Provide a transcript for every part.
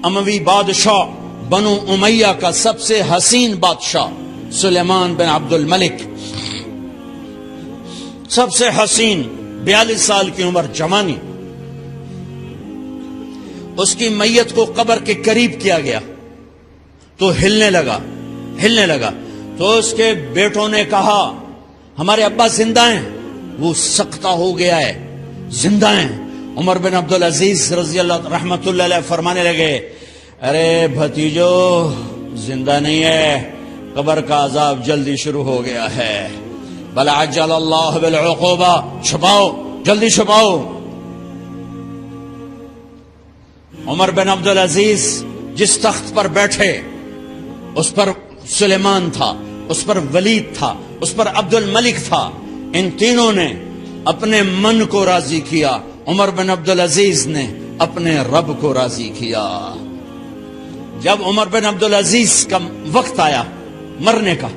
اموی بادشاہ بنو امیہ کا سب سے حسین بادشاہ سلیمان بن عبد الملک، سب سے حسین، 42 سال کی عمر، جوانی، اس کی میت کو قبر کے قریب کیا گیا تو ہلنے لگا تو اس کے بیٹوں نے کہا ہمارے ابا زندہ ہیں، وہ سکتہ ہو گیا ہے، زندہ ہیں۔ عمر بن عبدالعزیز رضی اللہ رحمت اللہ علیہ فرمانے لگے ارے بھتیجو زندہ نہیں ہے، قبر کا عذاب جلدی شروع ہو گیا ہے، بل عجل اللہ بالعقوبہ، چھپاؤ، جلدی چھپاؤ۔ عمر بن عبدالعزیز جس تخت پر بیٹھے اس پر سلیمان تھا، اس پر ولید تھا، اس پر عبد الملک تھا، ان تینوں نے اپنے من کو راضی کیا، عمر بن عبدالعزیز نے اپنے رب کو راضی کیا۔ جب عمر بن عبدالعزیز کا وقت آیا مرنے کا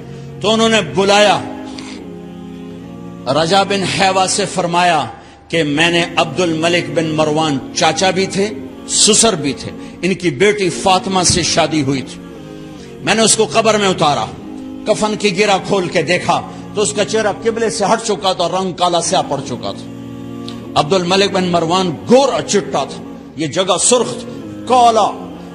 تو انہوں نے بلایا رجا بن حیوہ سے، فرمایا کہ میں نے عبد الملک بن مروان، چاچا بھی تھے سسر بھی تھے، ان کی بیٹی فاطمہ سے شادی ہوئی تھی، میں نے اس کو قبر میں اتارا، کفن کی گرہ کھول کے دیکھا تو اس کا چہرہ قبلے سے ہٹ چکا تھا، رنگ کالا سیاہ پڑ چکا تھا۔ عبد الملک بن مروان گورا چٹا تھا، یہ جگہ سرخ تھی، کالا۔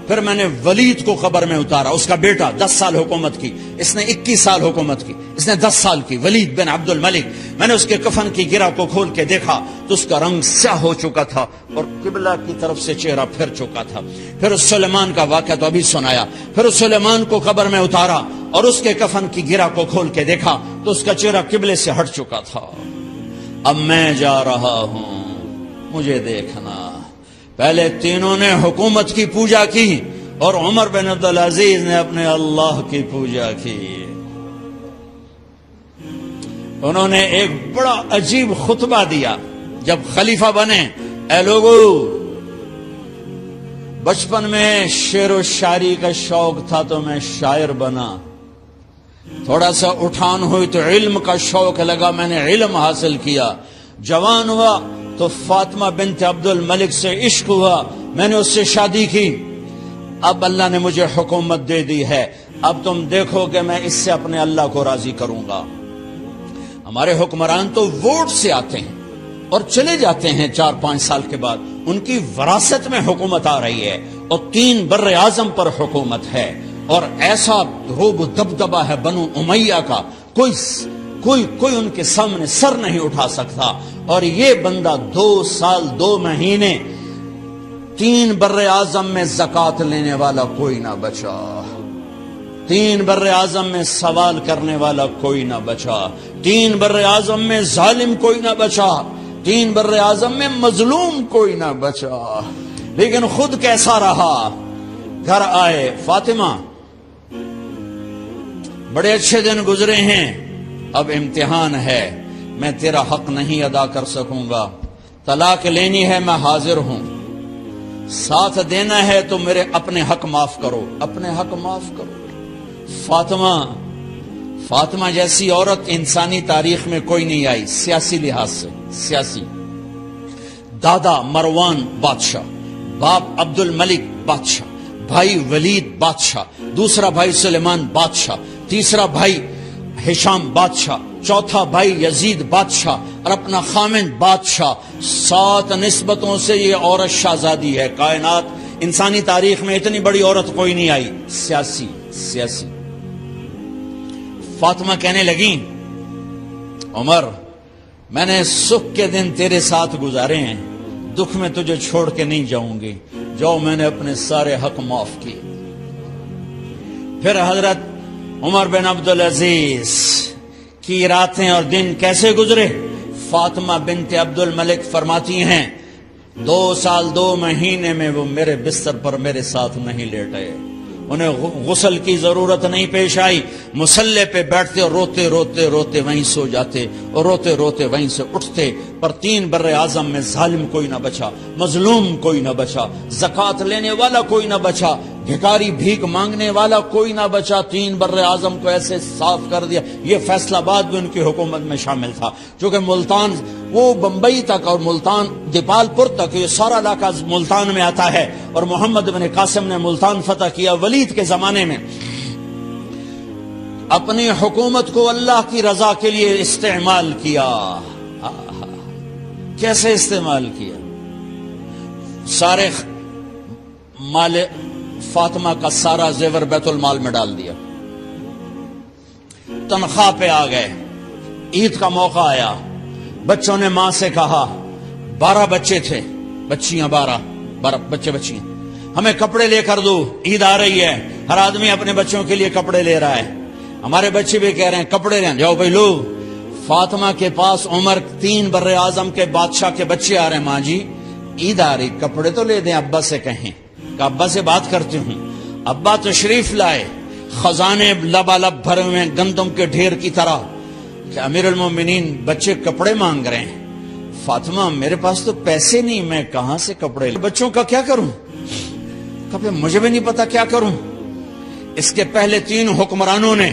پھر میں نے ولید کو قبر میں اتارا، اس کا بیٹا 10 سال حکومت کی، اس نے 21 سال حکومت کی، اس نے 10 سال کی، ولید بن عبد الملک۔ میں نے اس کے کفن کی گرہ کو کھول کے دیکھا تو اس کا رنگ سیاہ ہو چکا تھا اور قبلہ کی طرف سے چہرہ پھر چکا تھا۔ پھر اس سلیمان کا واقعہ تو ابھی سنایا، پھر اس سلیمان کو قبر میں اتارا اور اس کے کفن کی گرہ کو کھول کے دیکھا تو اس کا چہرہ قبلے سے ہٹ چکا تھا۔ اب میں جا رہا ہوں، مجھے دیکھنا۔ پہلے تینوں نے حکومت کی پوجا کی اور عمر بن عبدالعزیز نے اپنے اللہ کی پوجا کی۔ انہوں نے ایک بڑا عجیب خطبہ دیا جب خلیفہ بنے، اے لوگو، بچپن میں شعر و شاعری کا شوق تھا تو میں شاعر بنا، تھوڑا سا اٹھان ہوئی تو علم کا شوق لگا، میں نے علم حاصل کیا، جوان ہوا تو فاطمہ بنت عبد الملک سے عشق ہوا، میں نے اس سے شادی کی، اب اللہ نے مجھے حکومت دے دی ہے، اب تم دیکھو کہ میں اس سے اپنے اللہ کو راضی کروں گا۔ ہمارے حکمران تو ووٹ سے آتے ہیں اور چلے جاتے ہیں 4-5 سال کے بعد، ان کی وراثت میں حکومت آ رہی ہے اور 3 بر اعظم پر حکومت ہے، اور ایسا روب و دبدبہ ہے بنو امیہ کا، کوئی ان کے سامنے سر نہیں اٹھا سکتا۔ اور یہ بندہ 2 سال 2 مہینے 3 بر اعظم میں زکوٰۃ لینے والا کوئی نہ بچا، 3 بر اعظم میں سوال کرنے والا کوئی نہ بچا، 3 بر اعظم میں ظالم کوئی نہ بچا، 3 بر اعظم میں مظلوم کوئی نہ بچا۔ لیکن خود کیسا رہا؟ گھر آئے، فاطمہ بڑے اچھے دن گزرے ہیں، اب امتحان ہے، میں تیرا حق نہیں ادا کر سکوں گا، طلاق لینی ہے میں حاضر ہوں، ساتھ دینا ہے تو میرے اپنے حق معاف کرو، اپنے حق معاف کرو۔ فاطمہ جیسی عورت انسانی تاریخ میں کوئی نہیں آئی، سیاسی لحاظ سے، سیاسی، دادا مروان بادشاہ، باپ عبد الملک بادشاہ، بھائی ولید بادشاہ، دوسرا بھائی سلیمان بادشاہ، تیسرا بھائی ہشام بادشاہ، چوتھا بھائی یزید بادشاہ اور اپنا خامند بادشاہ، 7 نسبتوں سے یہ عورت شہزادی ہے۔ کائنات انسانی تاریخ میں اتنی بڑی عورت کوئی نہیں آئی، سیاسی۔ فاطمہ کہنے لگیں عمر، میں نے سکھ کے دن تیرے ساتھ گزارے ہیں، دکھ میں تجھے چھوڑ کے نہیں جاؤں گی، جو میں نے اپنے سارے حق معاف کیے۔ پھر حضرت عمر بن عبدالعزیز کی راتیں اور دن کیسے گزرے؟ فاطمہ بنت عبد الملک فرماتی ہیں 2 سال 2 مہینے میں وہ میرے بستر پر میرے ساتھ نہیں لیٹے، انہیں غسل کی ضرورت نہیں پیش آئی، مصلے پہ بیٹھتے اور روتے روتے وہیں سو جاتے اور روتے روتے وہیں سے اٹھتے، پر 3 بر اعظم میں ظالم کوئی نہ بچا، مظلوم کوئی نہ بچا، زکوٰۃ لینے والا کوئی نہ بچا، بھکاری بھیک مانگنے والا کوئی نہ بچا۔ 3 بر اعظم کو ایسے صاف کر دیا۔ یہ فیصل آباد بھی ان کی حکومت میں شامل تھا، چونکہ ملتان وہ بمبئی تک اور ملتان دیپال پور تک یہ سارا علاقہ ملتان میں آتا ہے، اور محمد بن قاسم نے ملتان فتح کیا ولید کے زمانے میں۔ اپنی حکومت کو اللہ کی رضا کے لیے استعمال کیا۔ کیسے استعمال کیا؟ سارے مال فاطمہ کا سارا زیور بیت المال میں ڈال دیا، تنخواہ پہ آ گئے۔ عید کا موقع آیا، بچوں نے ماں سے کہا، 12 بچے تھے، بچیاں 12 بچے بچیاں، ہمیں کپڑے لے کر دو، عید آ رہی ہے، ہر آدمی اپنے بچوں کے لیے کپڑے لے رہا ہے۔ ہمارے بچے بھی کہہ رہے ہیں کپڑے لیں، جاؤ بھائی لو۔ فاطمہ کے پاس عمر 3 بر اعظم کے بادشاہ کے بچے آ رہے ہیں، ماں جی عید آ رہی، کپڑے تو لے دیں، ابا سے کہیں کہ ابا سے بات کرتی ہوں۔ ابا تشریف لائے، خزانے لبالب بھرے ہوئے گندم کے ڈھیر کی طرح، کہ امیر المومنین بچے کپڑے مانگ رہے ہیں۔ فاطمہ میرے پاس تو پیسے نہیں، میں کہاں سے کپڑے لوں، بچوں کا کیا کروں؟ کبھی مجھے بھی نہیں پتا کیا کروں۔ اس کے پہلے 3 حکمرانوں نے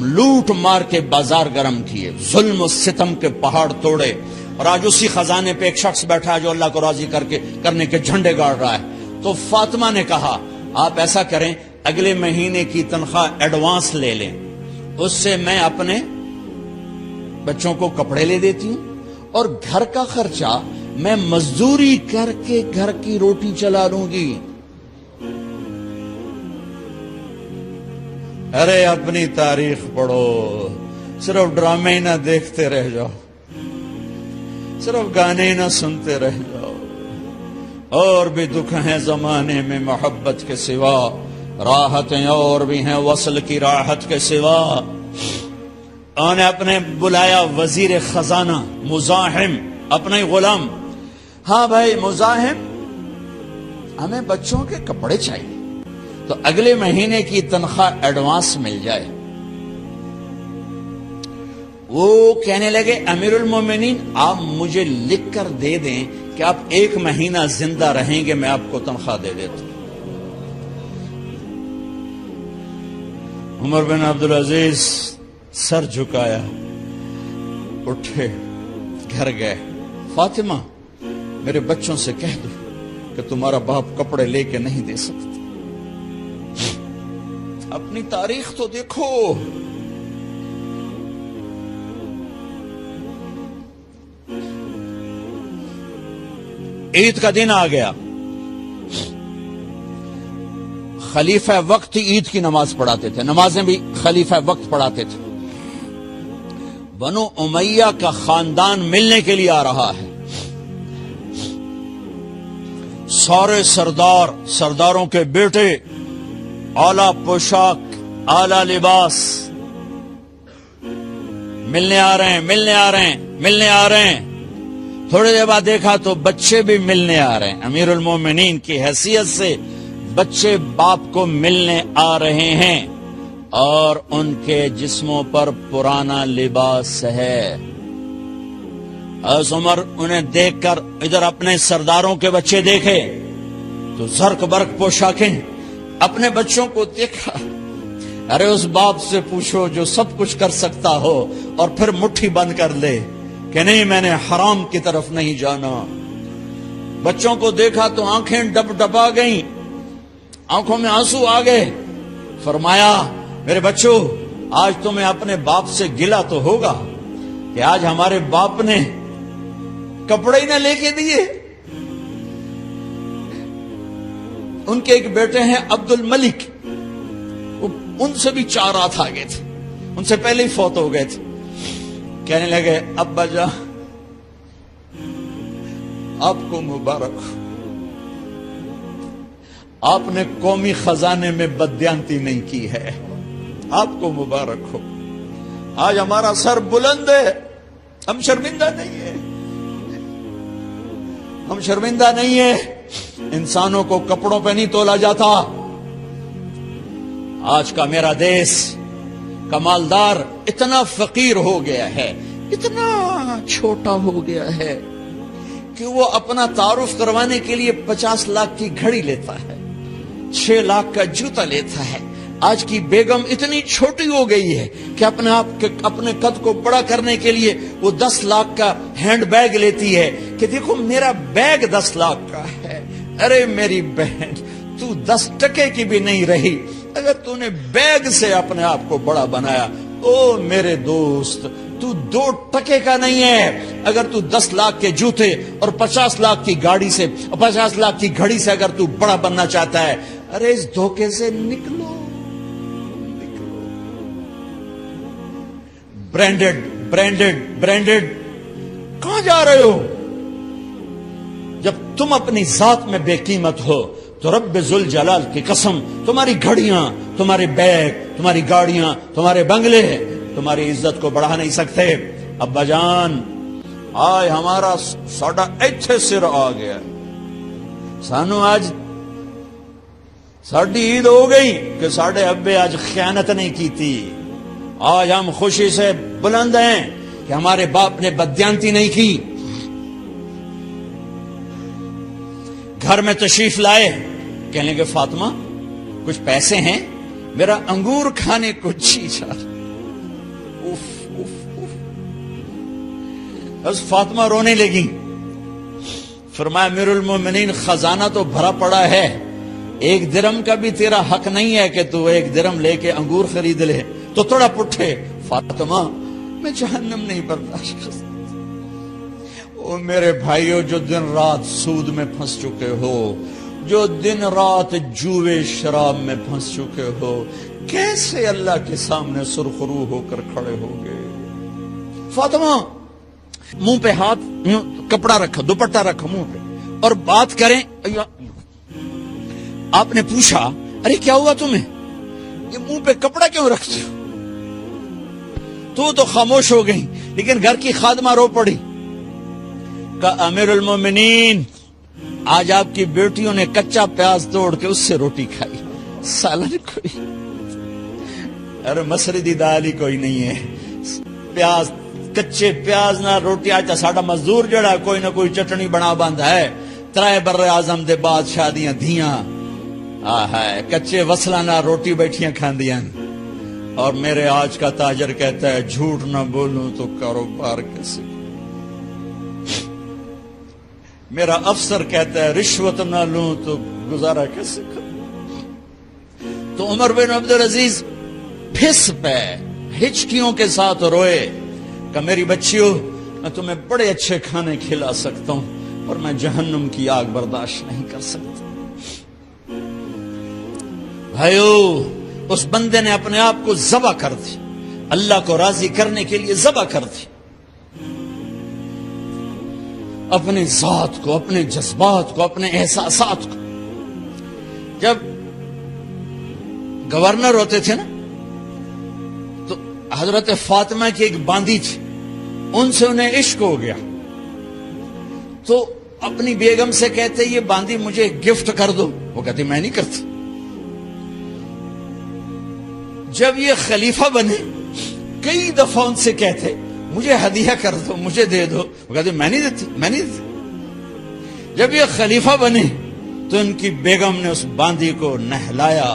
لوٹ مار کے بازار گرم کیے، ظلم و ستم کے پہاڑ توڑے، اور آج اسی خزانے پہ ایک شخص بیٹھا ہے جو اللہ کو راضی کرنے کے جھنڈے گاڑ رہا ہے۔ تو فاطمہ نے کہا آپ ایسا کریں، اگلے مہینے کی تنخواہ ایڈوانس لے لیں، اس سے میں اپنے بچوں کو کپڑے لے دیتی ہوں، اور گھر کا خرچہ میں مزدوری کر کے گھر کی روٹی چلا لوں گی۔ ارے اپنی تاریخ پڑھو، صرف ڈرامے ہی نہ دیکھتے رہ جاؤ، صرف گانے ہی نہ سنتے رہ جاؤ۔ اور بھی دکھ ہیں زمانے میں محبت کے سوا، راحتیں اور بھی ہیں وصل کی راحت کے سوا۔ انہوں نے اپنے بلایا وزیر خزانہ مزاحم، اپنا ہی غلام، ہاں بھائی مزاحم ہمیں بچوں کے کپڑے چاہیے، تو اگلے مہینے کی تنخواہ ایڈوانس مل جائے۔ وہ کہنے لگے امیر المومنین آپ مجھے لکھ کر دے دیں کہ آپ 1 مہینہ زندہ رہیں گے، میں آپ کو تنخواہ دے دیتا ہوں۔ عمر بن عبدالعزیز سر جھکایا، اٹھے، گھر گئے، فاطمہ میرے بچوں سے کہہ دو کہ تمہارا باپ کپڑے لے کے نہیں دے سکتا۔ اپنی تاریخ تو دیکھو، عید کا دن آ گیا، خلیفہ وقت عید کی نماز پڑھاتے تھے، نمازیں بھی خلیفہ وقت پڑھاتے تھے۔ بنو امیہ کا خاندان ملنے کے لیے آ رہا ہے، سارے سرداروں کے بیٹے، اعلیٰ پوشاک، اعلیٰ لباس، ملنے آ رہے ہیں۔ تھوڑی دیر بعد دیکھا تو بچے بھی ملنے آ رہے ہیں، امیر المومنین کی حیثیت سے بچے باپ کو ملنے آ رہے ہیں، اور ان کے جسموں پر پرانا لباس ہے۔ حضرت عمر انہیں دیکھ کر ادھر اپنے سرداروں کے بچے دیکھے تو زرق برق پوشاکیں، اپنے بچوں کو دیکھا۔ ارے اس باپ سے پوچھو جو سب کچھ کر سکتا ہو اور پھر مٹھی بند کر لے کہ نہیں میں نے حرام کی طرف نہیں جانا۔ بچوں کو دیکھا تو آنکھیں ڈبا گئیں، آنکھوں میں آنسو آ گئے۔ فرمایا میرے بچوں آج تمہیں اپنے باپ سے گلہ تو ہوگا کہ آج ہمارے باپ نے کپڑے ہی نہ لے کے دیے۔ ان کے ایک بیٹے ہیں عبد الملک، ان سے بھی 4 رات آگے تھے، ان سے پہلے ہی فوت ہو گئے تھے۔ کہنے لگے ابا جان آپ کو مبارک ہو، آپ نے قومی خزانے میں بددیانتی نہیں کی ہے، آپ کو مبارک ہو۔ آج ہمارا سر بلند ہے، ہم شرمندہ نہیں ہیں، ہم شرمندہ نہیں ہیں۔ انسانوں کو کپڑوں پہ نہیں تولا جاتا۔ آج کا میرا دیش کا مالدار اتنا فقیر ہو گیا ہے اتنا چھوٹا ہو گیا ہے کہ وہ اپنا تعارف کروانے کے لیے 50 لاکھ کی گھڑی لیتا ہے، 6 لاکھ کا جوتا لیتا ہے۔ آج کی بیگم اتنی چھوٹی ہو گئی ہے کہ اپنے قد کو بڑا کرنے کے لیے وہ 10 لاکھ کا ہینڈ بیگ لیتی ہے کہ دیکھو میرا بیگ 10 لاکھ کا ہے۔ ارے میری بہن، تو 10 ٹکے کی بھی نہیں رہی اگر تو نے بیگ سے اپنے آپ کو بڑا بنایا۔ او میرے دوست، تو 2 ٹکے کا نہیں ہے اگر تو 10 لاکھ کے جوتے اور 50 لاکھ کی گاڑی سے، 50 لاکھ کی گھڑی سے اگر تو بڑا بننا چاہتا ہے۔ ارے اس دھوکے سے نکلو۔ برینڈڈ کہاں جا رہے ہو؟ جب تم اپنی ذات میں بے قیمت ہو تو رب ذوالجلال کی قسم، تمہاری گھڑیاں، تمہارے بیگ، تمہاری گاڑیاں، تمہارے بنگلے تمہاری عزت کو بڑھا نہیں سکتے۔ ابا جان، آج ہمارا ساڈا ایتھے سر آ گیا، سانو آج ساڈی عید ہو گئی کہ ساڈے ابے آج خیانت نہیں کی تھی۔ آج ہم خوشی سے بلند ہیں کہ ہمارے باپ نے بددیانتی نہیں کی۔ گھر میں تشریف لائے، کہنے کہ فاطمہ کچھ پیسے ہیں، میرا انگور کھانے کو جی چاہ۔ بس فاطمہ رونے لگی۔ فرمایا امیر المومنین، خزانہ تو بھرا پڑا ہے، 1 درم کا بھی تیرا حق نہیں ہے کہ تو 1 درم لے کے انگور خرید لے۔ تو تھوڑا پٹھے، فاطمہ میں جہنم نہیں برداشت کر سکتا۔ او میرے بھائیو، جو دن رات سود میں پھنس چکے ہو، جو دن رات جوے شراب میں پھنس چکے ہو، کیسے اللہ کے سامنے سرخرو ہو کر کھڑے ہو گئے؟ فاطمہ منہ پہ ہاتھ، کپڑا رکھا، دوپٹہ رکھا منہ پہ اور بات کریں۔ آپ نے پوچھا ارے کیا ہوا تمہیں، یہ منہ پہ کپڑا کیوں رکھتے ہو؟ تو خاموش ہو گئی، لیکن گھر کی خادمہ رو پڑی۔ کہا امیر المومنین، آج آپ کی بیٹیوں نے کچا پیاز توڑ کے اس سے روٹی کھائی، سالن کوئی، ارے مسری دی دال ہی کوئی نہیں ہے، پیاز، کچے پیاز نہ روٹی۔ آج ساڈا مزدور جڑا کوئی نہ کوئی چٹنی بنا بند ہے، 3 بر اعظم دے بعد شادیاں دھیاں، کچے وصلہ نہ روٹی بیٹھیاں کھاندیاں۔ اور میرے آج کا تاجر کہتا ہے جھوٹ نہ بولوں تو کاروبار کیسے، میرا افسر کہتا ہے رشوت نہ لوں تو گزارا کیسے کروں۔ تو عمر بن عبدالعزیز پھس پہ ہچکیوں کے ساتھ روئے کہ میری بچیوں، میں تمہیں بڑے اچھے کھانے کھلا سکتا ہوں اور میں جہنم کی آگ برداشت نہیں کر سکتا۔ بھائیو، اس بندے نے اپنے آپ کو ذبح کر دی، اللہ کو راضی کرنے کے لیے ذبح کر دی، اپنے ذات کو، اپنے جذبات کو، اپنے احساسات کو۔ جب گورنر ہوتے تھے نا تو حضرت فاطمہ کی ایک باندی تھی، ان سے انہیں عشق ہو گیا تو اپنی بیگم سے کہتے یہ باندی مجھے گفٹ کر دو، وہ کہتی میں نہیں کرتی۔ جب یہ خلیفہ بنے کئی دفعہ ان سے کہتے مجھے ہدیہ کر دو، مجھے دے دو، وہ کہتے میں نہیں دیتی، میں نہیں دیتی۔ جب یہ خلیفہ بنے تو ان کی بیگم نے اس باندی کو نہلایا،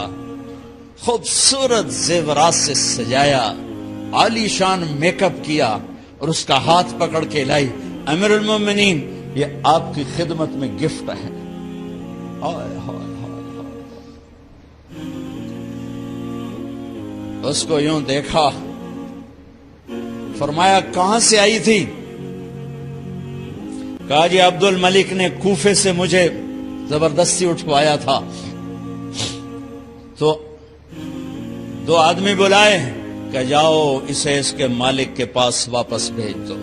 خوبصورت زیورات سے سجایا، عالی شان میک اپ کیا اور اس کا ہاتھ پکڑ کے لائی، امیر المومنین یہ آپ کی خدمت میں گفٹ ہے۔ اس کو یوں دیکھا، فرمایا کہاں سے آئی تھی؟ کہا جی عبد الملک نے کوفے سے مجھے زبردستی اٹھوایا تھا، تو 2 آدمی بلائے کہ جاؤ اسے اس کے مالک کے پاس واپس بھیج دو۔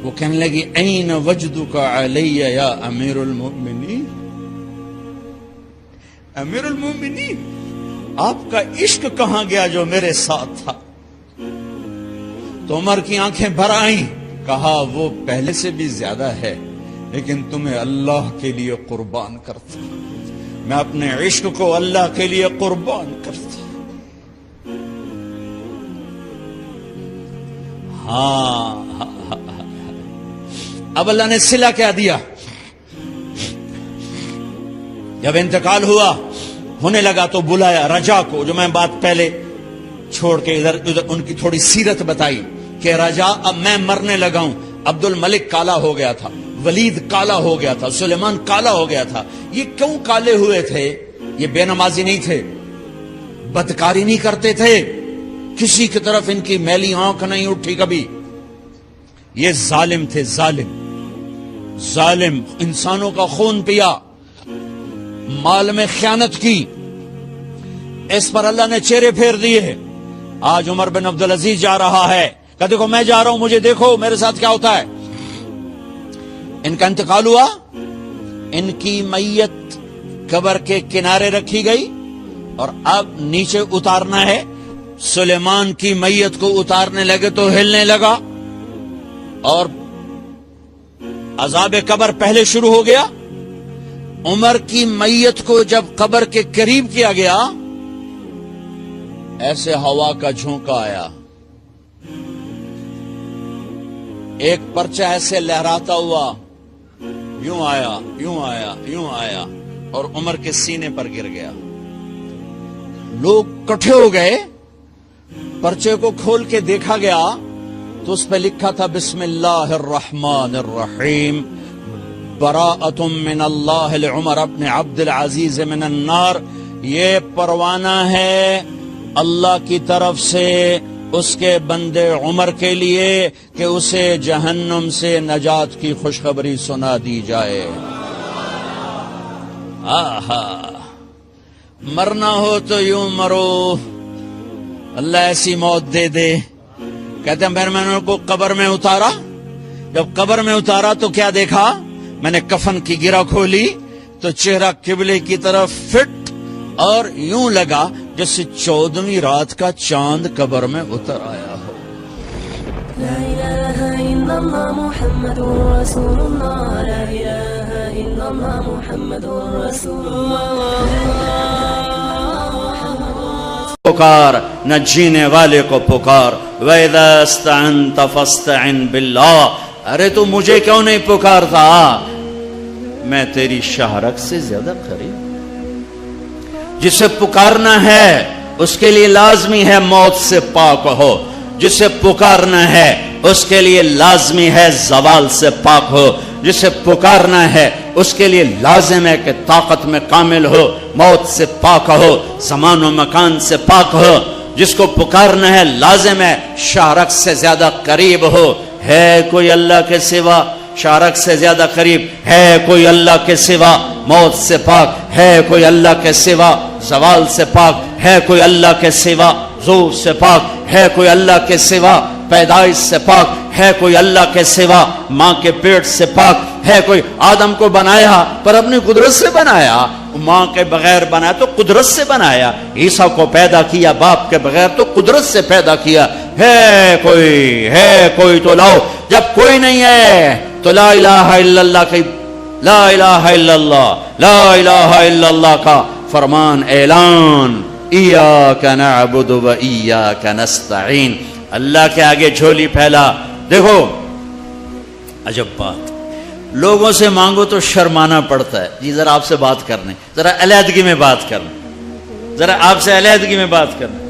وہ کہنے لگی این وجدک علی یا امیر المؤمنین، امیر المؤمنین آپ کا عشق کہاں گیا جو میرے ساتھ تھا؟ تو عمر کی آنکھیں بھر آئیں، کہا وہ پہلے سے بھی زیادہ ہے لیکن تمہیں اللہ کے لیے قربان کرتا، میں اپنے عشق کو اللہ کے لیے قربان کرتا۔ ہاں اب اللہ نے صلہ کیا دیا؟ جب انتقال ہونے لگا تو بلایا رجا کو، جو میں بات پہلے چھوڑ کے ادھر ان کی تھوڑی سیرت بتائی کہ رجا اب میں مرنے لگا ہوں۔ عبد الملک کالا ہو گیا تھا، ولید کالا ہو گیا تھا، سلیمان کالا ہو گیا تھا۔ یہ کیوں کالے ہوئے تھے؟ یہ بے نمازی نہیں تھے، بدکاری نہیں کرتے تھے، کسی کی طرف ان کی میلی آنکھ نہیں اٹھی کبھی۔ یہ ظالم تھے، ظالم انسانوں کا خون پیا، مال میں خیانت کی، اس پر اللہ نے چہرے پھیر دیے۔ آج عمر بن عبدالعزیز جا رہا ہے کہ دیکھو میں جا رہا ہوں، مجھے دیکھو میرے ساتھ کیا ہوتا ہے۔ ان کا انتقال ہوا، ان کی میت قبر کے کنارے رکھی گئی اور اب نیچے اتارنا ہے۔ سلیمان کی میت کو اتارنے لگے تو ہلنے لگا اور عذاب قبر پہلے شروع ہو گیا۔ عمر کی میت کو جب قبر کے قریب کیا گیا، ایسے ہوا کا جھونکا آیا، ایک پرچہ ایسے لہراتا ہوا یوں آیا، یوں آیا، یوں آیا اور عمر کے سینے پر گر گیا۔ لوگ کٹھے ہو گئے، پرچے کو کھول کے دیکھا گیا تو اس پہ لکھا تھا بسم اللہ الرحمن الرحیم، براءۃ من اللہ لعمر بن عبد العزیز من النار۔ یہ پروانہ ہے اللہ کی طرف سے اس کے بندے عمر کے لیے کہ اسے جہنم سے نجات کی خوشخبری سنا دی جائے۔ آہا، مرنا ہو تو یوں مرو، اللہ ایسی موت دے دے۔ کہتے ہیں پھر میں نے ان کو قبر میں اتارا، جب قبر میں اتارا تو کیا دیکھا؟ میں نے کفن کی گرہ کھولی تو چہرہ قبلے کی طرف فٹ اور یوں لگا جیسے 14ویں رات کا چاند قبر میں اتر آیا ہو۔ لا الہ الا اللہ محمد رسول اللہ، لا الہ الا اللہ محمد رسول اللہ۔ پکار نہ جینے والے کو پکار، وَإِذَا اسْتَعَنْتَ فَاسْتَعِنْ بِاللَّهِ۔ ارے تو مجھے کیوں نہیں پکارتا؟ میں تیری شہرک سے زیادہ قریب۔ جسے پکارنا ہے اس کے لیے لازمی ہے موت سے پاک ہو، جسے پکارنا ہے اس کے لیے لازمی ہے زوال سے پاک ہو، جسے پکارنا ہے اس کے لیے لازم ہے کہ طاقت میں کامل ہو، موت سے پاک ہو، زمان و مکان سے پاک ہو۔ جس کو پکارنا ہے لازم ہے شارک سے زیادہ قریب ہو۔ ہے کوئی اللہ کے سوا شارک سے زیادہ قریب؟ ہے کوئی اللہ کے سوا موت سے پاک؟ ہے کوئی اللہ کے سوا زوال سے پاک؟ ہے کوئی اللہ کے سوا زور سے پاک؟ ہے کوئی اللہ کے سوا پیدائش سے پاک؟ ہے کوئی اللہ کے سوا ماں کے پیٹ سے پاک؟ ہے کوئی؟ آدم کو بنایا پر اپنی قدرت سے بنایا، ماں کے بغیر بنایا تو قدرت سے بنایا۔ عیسیٰ کو پیدا کیا باپ کے بغیر تو قدرت سے پیدا کیا۔ ہے کوئی تو لاؤ۔ جب کوئی نہیں ہے تو لا الہ الا اللہ کی، لا الہ الا اللہ، لا الہ الا اللہ کا فرمان اعلان، ایاک نعبد و ایاک نستعین۔ اللہ کے آگے جھولی پھیلا۔ دیکھو عجب بات، لوگوں سے مانگو تو شرمانا پڑتا ہے۔ جی ذرا آپ سے بات کرنے، ذرا علیحدگی میں بات کرنے، ذرا آپ سے علیحدگی میں بات کرنے۔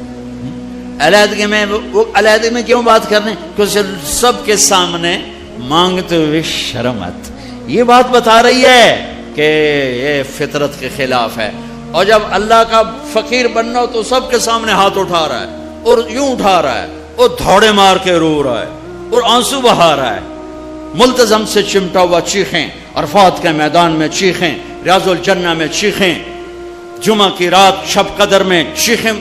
علیحدگی میں وہ علیحدگی میں کیوں بات کرنے؟ کیونکہ سب کے سامنے مانگتے ہوئے شرم آتی۔ یہ بات بتا رہی ہے کہ یہ فطرت کے خلاف ہے۔ اور جب اللہ کا فقیر بننا ہو تو سب کے سامنے ہاتھ اٹھا رہا ہے اور یوں اٹھا رہا ہے اور دھوڑے مار کے رو رہا ہے اور آنسو بہا رہا ہے۔ ملتزم سے چمٹا ہوا چیخیں، عرفات کے میدان میں چیخیں، ریاض الجنہ میں چیخیں، جمعہ کی رات شب قدر میں چیخیں،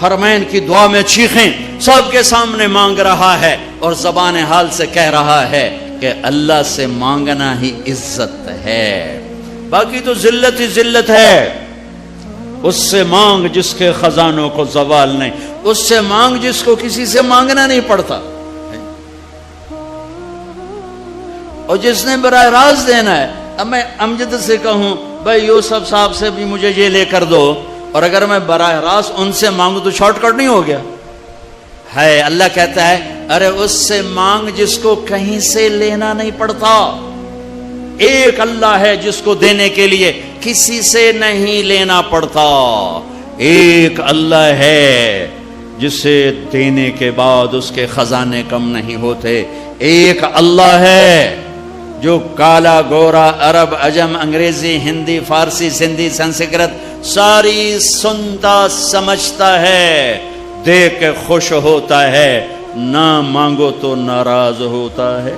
حرمین کی دعا میں چیخیں، سب کے سامنے مانگ رہا ہے اور زبان حال سے کہہ رہا ہے کہ اللہ سے مانگنا ہی عزت ہے، باقی تو ذلت ہی ذلت ہے۔ اس سے مانگ جس کے خزانوں کو زوال نہیں، اس سے مانگ جس کو کسی سے مانگنا نہیں پڑتا، اور جس نے براہ راست دینا ہے۔ اب میں امجد سے کہوں بھائی یوسف صاحب سے بھی مجھے یہ لے کر دو، اور اگر میں براہ راست ان سے مانگوں تو شارٹ کٹ نہیں ہو گیا؟ ہے. اللہ کہتا ہے ارے اس سے مانگ جس کو کہیں سے لینا نہیں پڑتا. ایک اللہ ہے جس کو دینے کے لیے کسی سے نہیں لینا پڑتا. ایک اللہ ہے جسے دینے کے بعد اس کے خزانے کم نہیں ہوتے. ایک اللہ ہے جو کالا گورا عرب عجم انگریزی ہندی فارسی سندھی سنسکرت ساری سنتا سمجھتا ہے, دیکھ کے خوش ہوتا ہے, نہ مانگو تو ناراض ہوتا ہے.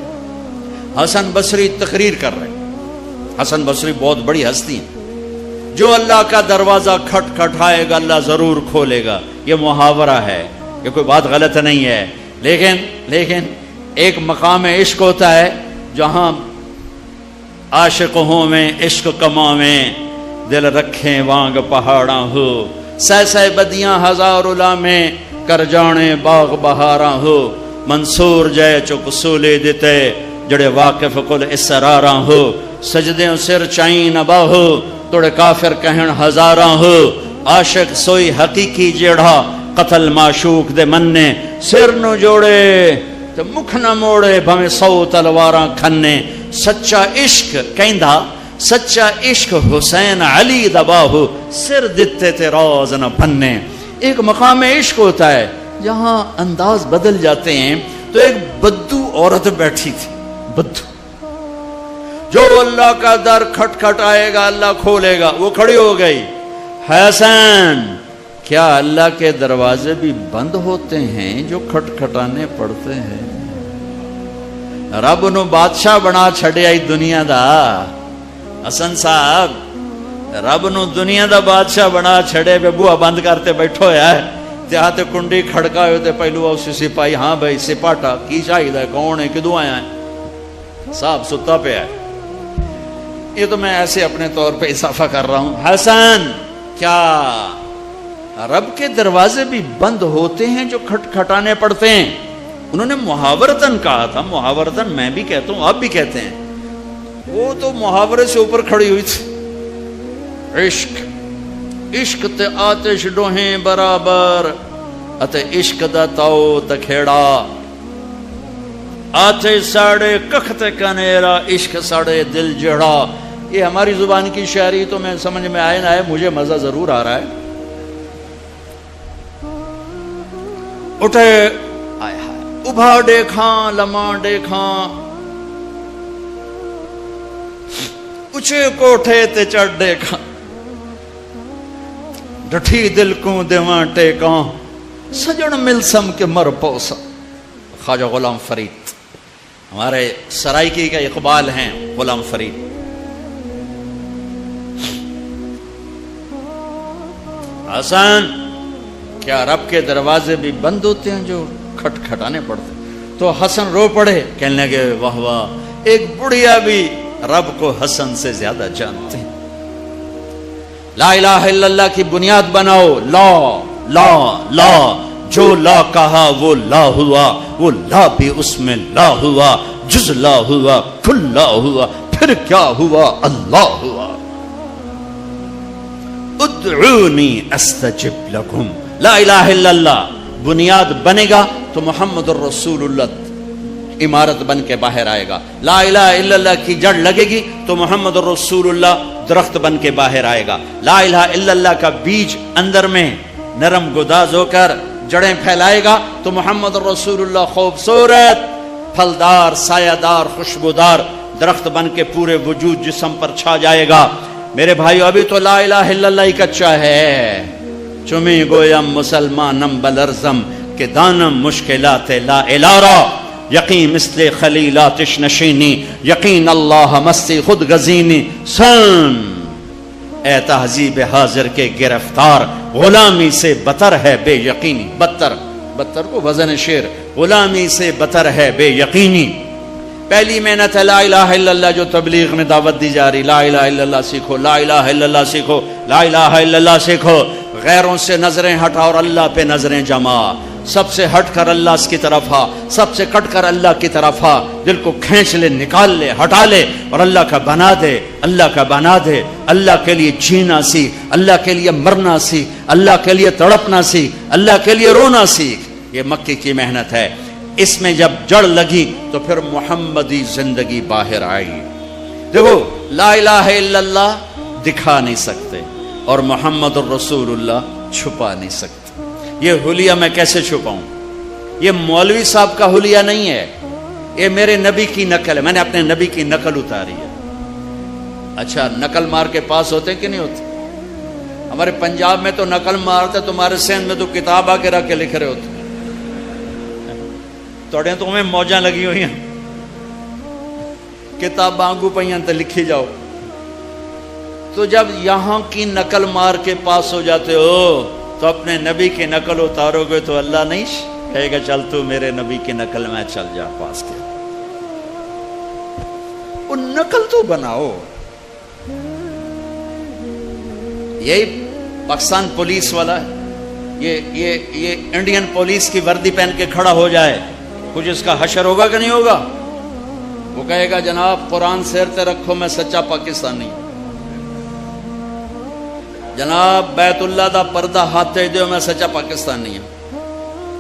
حسن بصری تقریر کر رہے. حسن بصری بہت بڑی ہستی ہیں. جو اللہ کا دروازہ کھٹ کھٹائے گا اللہ ضرور کھولے گا. یہ محاورہ ہے, یہ کوئی بات غلط نہیں ہے. لیکن ایک مقام عشق ہوتا ہے جہاں عاشق ہوں میں عشق کماویں, دل رکھیں وانگ پہاڑاں ہو, سہ بدیاں ہزار علامیں کر جانے باغ بہاراں ہو. منصور جے چک سولے دیتے جڑے واقف کل اسراراں ہو. سجدیں سر چائیں نبا ہو توڑے کافر کہن ہزاراں ہو. عاشق سوئی حقیقی جیڑا قتل معشوق دے مننے, سر نو جوڑے تو مکھ نہ موڑے بھویں 100 تلواراں کھنے. سچا عشق کہندا سچا عشق حسین علی دباہو, سر دتے تے راز نہ بننے. ایک مقام عشق ہوتا ہے جہاں انداز بدل جاتے ہیں. تو ایک بدو عورت بیٹھی تھی, بدو, جو اللہ کا در کھٹ کھٹ آئے گا اللہ کھولے گا. وہ کھڑی ہو گئی, حسن کیا اللہ کے دروازے بھی بند ہوتے ہیں جو کھٹ کھٹانے پڑتے ہیں؟ رب نو بادشاہ بنا چھڑے آئی دنیا دا. حسن صاحب رب نو دنیا دا بادشاہ بنا چھڑے پہ بوا بند کرتے بیٹھو ہے. تے کنڈی کھڑکا ہوتے پہلو اسی سپاہی, ہاں بھائی سپاٹا کی چاہیے, کون ہے, کدوں آیا ہے؟ صاحب ستا پہ ہے. یہ تو میں ایسے اپنے طور پہ اضافہ کر رہا ہوں. حسن کیا رب کے دروازے بھی بند ہوتے ہیں جو کھٹ کھٹانے پڑتے ہیں؟ انہوں نے محاورتن کہا تھا. محاورتن میں بھی کہتا ہوں, آپ بھی کہتے ہیں. وہ تو محاورے سے اوپر کھڑی ہوئی تھی. عشق تے آتش ڈوہیں برابر اتے عشق دا تاؤ تکھیڑا. آتے ساڑے کخت کنیرا عشق ساڑے دل جڑا. یہ ہماری زبان کی شاعری تو میں سمجھ میں آئے نہ آئے, مجھے مزہ ضرور آ رہا ہے. اٹھے ابھا دیکھاں لمحہ دیکھاں, اچھے کوٹھے تے چڑھ دیکھاں, ڈٹھی دل کو دیواں ٹیکاں, سجن ملسم کے مر پوسا. خواجہ غلام فرید ہمارے سرائکی کا اقبال ہیں. غلام فرید حسن کیا رب کے دروازے بھی بند ہوتے ہیں جو کھٹ کھٹانے پڑتے؟ تو حسن رو پڑے, کہنے لگے واہ واہ, ایک بڑھیا بھی رب کو حسن سے زیادہ جانتے ہیں. لا الہ الا اللہ کی بنیاد بناؤ. لا لا لا, جو لا کہا وہ لا ہوا, وہ لا بھی اس میں لا ہوا, جز لا ہوا, کل لا ہوا, پھر کیا ہوا, اللہ ہوا. ادعونی استجب لکم. لا الہ الا اللہ بنیاد بنے گا تو محمد الرسول اللہ عمارت بن کے باہر آئے گا. لا الہ الا اللہ کی جڑ لگے گی تو محمد الرسول اللہ درخت بن کے باہر آئے گا. لا الہ الا اللہ کا بیج اندر میں نرم گداز ہو کر جڑیں پھیلائے گا تو محمد الرسول اللہ خوبصورت پھلدار سایہ دار خوشبودار درخت بن کے پورے وجود جسم پر چھا جائے گا. میرے بھائیو ابھی تو لا الہ الا اللہ ہی کچا ہے. چمی گویم مسلمانم بلرزم کہ دانم مشکلات لا الارا, یقین مثل خلیلاتش نشینی, یقین اللہ مستی خود غزینی. سن اے تہذیب حاضر کے گرفتار, غلامی سے بتر ہے بے یقینی. بتر کو وزن شعر, غلامی سے بتر ہے بے یقینی. پہلی محنت ہے لا الہ الا اللہ جو تبلیغ میں دعوت دی جا رہی. لا الہ الا اللہ سیکھو, لا الہ الا اللہ سیکھو, لا الہ الا اللہ سیکھو. غیروں سے نظریں ہٹا اور اللہ پہ نظریں جما. سب سے ہٹ کر اللہ کی طرف آ, سب سے کٹ کر اللہ کی طرف آ. دل کو کھینچ لے, نکال لے, ہٹا لے اور اللہ کا بنا دے, اللہ کا بنا دے. اللہ کے لیے جینا سیکھ, اللہ کے لیے مرنا سیکھ, اللہ کے لیے تڑپنا سیکھ, اللہ کے لیے رونا سیکھ. یہ مکی کی محنت ہے. اس میں جب جڑ لگی تو پھر محمدی زندگی باہر آئی. دیکھو لا الہ الا اللہ دکھا نہیں سکتے اور محمد الرسول اللہ چھپا نہیں سکتے. یہ حلیہ میں کیسے چھپاؤں؟ یہ مولوی صاحب کا حلیہ نہیں ہے، یہ میرے نبی کی نقل ہے. میں نے اپنے نبی کی نقل اتاری ہے. اچھا نقل مار کے پاس ہوتے کہ نہیں ہوتے؟ ہمارے پنجاب میں تو نقل مارتے، تمہارے سندھ میں تو کتاب آ کے رکھ کے لکھ رہے ہوتے. توڑے تو ہمیں موجاں لگی ہوئی ہیں، کتاب آنگو پہیاں تو لکھی جاؤ. تو جب یہاں کی نقل مار کے پاس ہو جاتے ہو تو اپنے نبی کی نقل اتارو گے تو اللہ نہیں کہے گا چل تو میرے نبی کی نقل میں چل جا پاس کے. وہ نقل تو بناؤ. یہی پاکستان پولیس والا ہے، یہ انڈین پولیس کی وردی پہن کے کھڑا ہو جائے، کچھ اس کا حشر ہوگا کہ نہیں ہوگا؟ وہ کہے گا جناب قرآن سیرتے رکھو میں سچا پاکستانی. جناب بیت اللہ دا پردہ ہاتھے دیو میں سچا پاکستانی ہوں.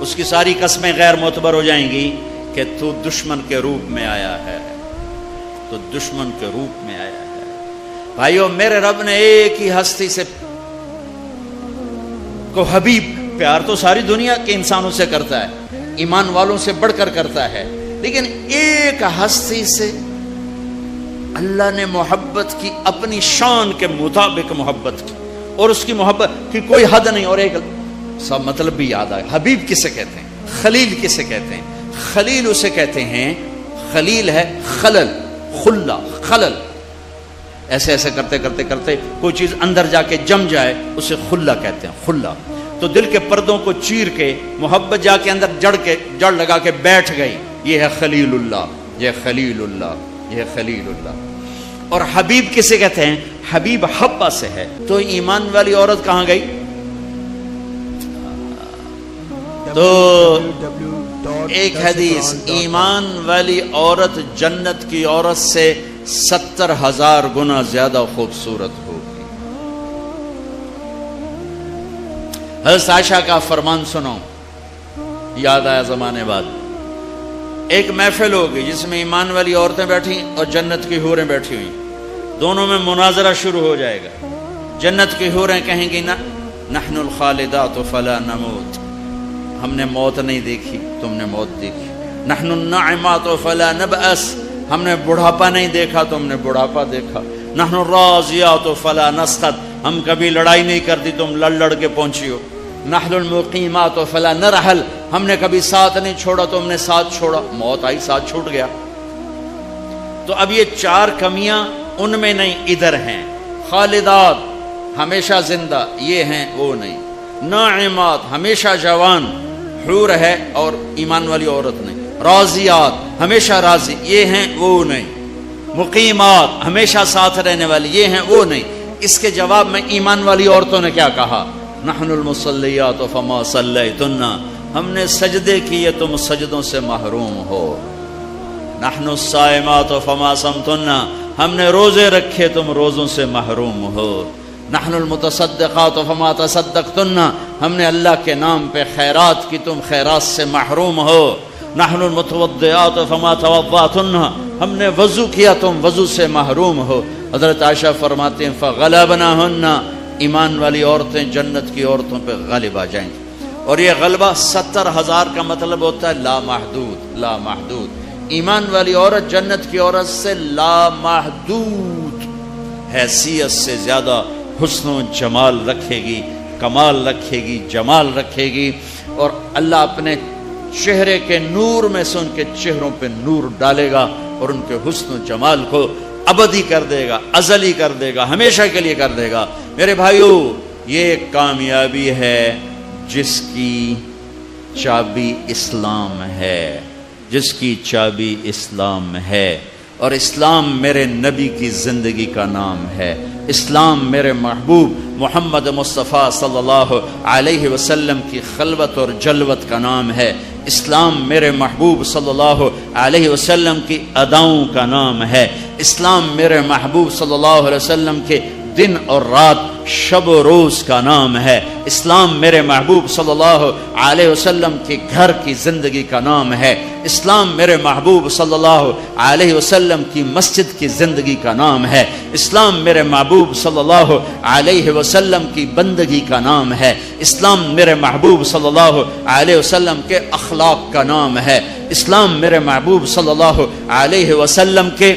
اس کی ساری قسمیں غیر معتبر ہو جائیں گی کہ تو دشمن کے روپ میں آیا ہے، تو دشمن کے روپ میں آیا ہے. بھائیو میرے رب نے ایک ہی ہستی سے کو حبیب، پیار تو ساری دنیا کے انسانوں سے کرتا ہے، ایمان والوں سے بڑھ کر کرتا ہے، لیکن ایک ہستی سے اللہ نے محبت کی، اپنی شان کے مطابق محبت کی، اور اس کی محبت کی کوئی حد نہیں. اور ایک سب مطلب بھی یاد آئے، حبیب کسے کہتے ہیں؟ خلیل کسے کہتے ہیں؟ خلیل اسے کہتے ہیں، خلیل ہے خلل، خلا، خلل. ایسے ایسے کرتے کرتے کرتے کوئی چیز اندر جا کے جم جائے اسے خلا کہتے ہیں، خلا. تو دل کے پردوں کو چیر کے محبت جا کے اندر جڑ لگا کے بیٹھ گئی. یہ ہے خلیل اللہ، یہ خلیل اللہ، یہ خلیل اللہ. اور حبیب کسے کہتے ہیں؟ حبیب حبہ سے ہے. تو ایمان والی عورت کہاں گئی؟ تو ایک حدیث، ایمان والی عورت جنت کی عورت سے 70,000 گنا زیادہ خوبصورت ہوگی. حضرت عائشہ کا فرمان سنو، یاد آیا زمانے بعد. ایک محفل ہوگی جس میں ایمان والی عورتیں بیٹھی اور جنت کی حوریں بیٹھی ہوئی، دونوں میں مناظرہ شروع ہو جائے گا. جنت کی حوریں کہیں گی نا نحن الخالدات فلا نموت، ہم نے موت نہیں دیکھی تم نے موت دیکھی. نحن الناعمات فلا نبأس، ہم نے بڑھاپا نہیں دیکھا تم نے بڑھاپا دیکھا. نحن الراضیات فلا نسخط، ہم کبھی لڑائی نہیں کرتی تم لڑ کے پہنچی ہو. نحن المقیمات فلا نرحل، ہم نے کبھی ساتھ نہیں چھوڑا تم نے ساتھ چھوڑا، موت آئی ساتھ چھوٹ گیا. تو اب یہ 4 کمیاں ان میں نہیں ادھر ہیں. خالدات ہمیشہ زندہ یہ ہیں وہ نہیں. ناعمات ہمیشہ جوان حور ہے اور ایمان والی عورت نہیں. راضیات ہمیشہ راضی یہ ہیں وہ نہیں. مقیمات ہمیشہ ساتھ رہنے والی یہ ہیں وہ نہیں. اس کے جواب میں ایمان والی عورتوں نے کیا کہا؟ نحن المصلیات فما صلیتن، ہم نے سجدے کیے تم سجدوں سے محروم ہو. نحن الصائمات فما صمتن، ہم نے روزے رکھے تم روزوں سے محروم ہو. نحن المتصدقات فما تصدقتن، ہم نے اللہ کے نام پہ خیرات کی تم خیرات سے محروم ہو. نحن المتوضئات فما توضأتن، ہم نے وضو کیا تم وضو سے محروم ہو. حضرت عائشہ فرماتے ہیں فغلبناہن، ایمان والی عورتیں جنت کی عورتوں پہ غالب آ جائیں گی. اور یہ غلبہ 70,000 کا مطلب ہوتا ہے لامحدود، لامحدود. ایمان والی عورت جنت کی عورت سے لامحدود حیثیت سے زیادہ حسن و جمال رکھے گی، کمال رکھے گی، جمال رکھے گی. اور اللہ اپنے چہرے کے نور میں سے ان کے چہروں پہ نور ڈالے گا اور ان کے حسن و جمال کو ابدی کر دے گا، ازلی کر دے گا، ہمیشہ کے لیے کر دے گا. میرے بھائیو یہ کامیابی ہے جس کی چابی اسلام ہے، جس کی چابی اسلام ہے. اور اسلام میرے نبی کی زندگی کا نام ہے. اسلام میرے محبوب محمد مصطفیٰ صلی اللہ علیہ وسلم کی خلوت اور جلوت کا نام ہے. اسلام میرے محبوب صلی اللہ علیہ وسلم کی اداؤں کا نام ہے. اسلام میرے محبوب صلی اللہ علیہ وسلم کے دن اور رات شب و روز کا نام ہے، اسلام میرے محبوب صلی اللہ علیہ وسلم کے گھر کی زندگی کا نام ہے، اسلام میرے محبوب صلی اللہ علیہ وسلم کی مسجد کی زندگی کا نام ہے، اسلام میرے محبوب صلی اللہ علیہ وسلم کی بندگی کا نام ہے، اسلام میرے محبوب صلی اللہ علیہ وسلم کے اخلاق کا نام ہے، اسلام میرے محبوب صلی اللہ علیہ وسلم کے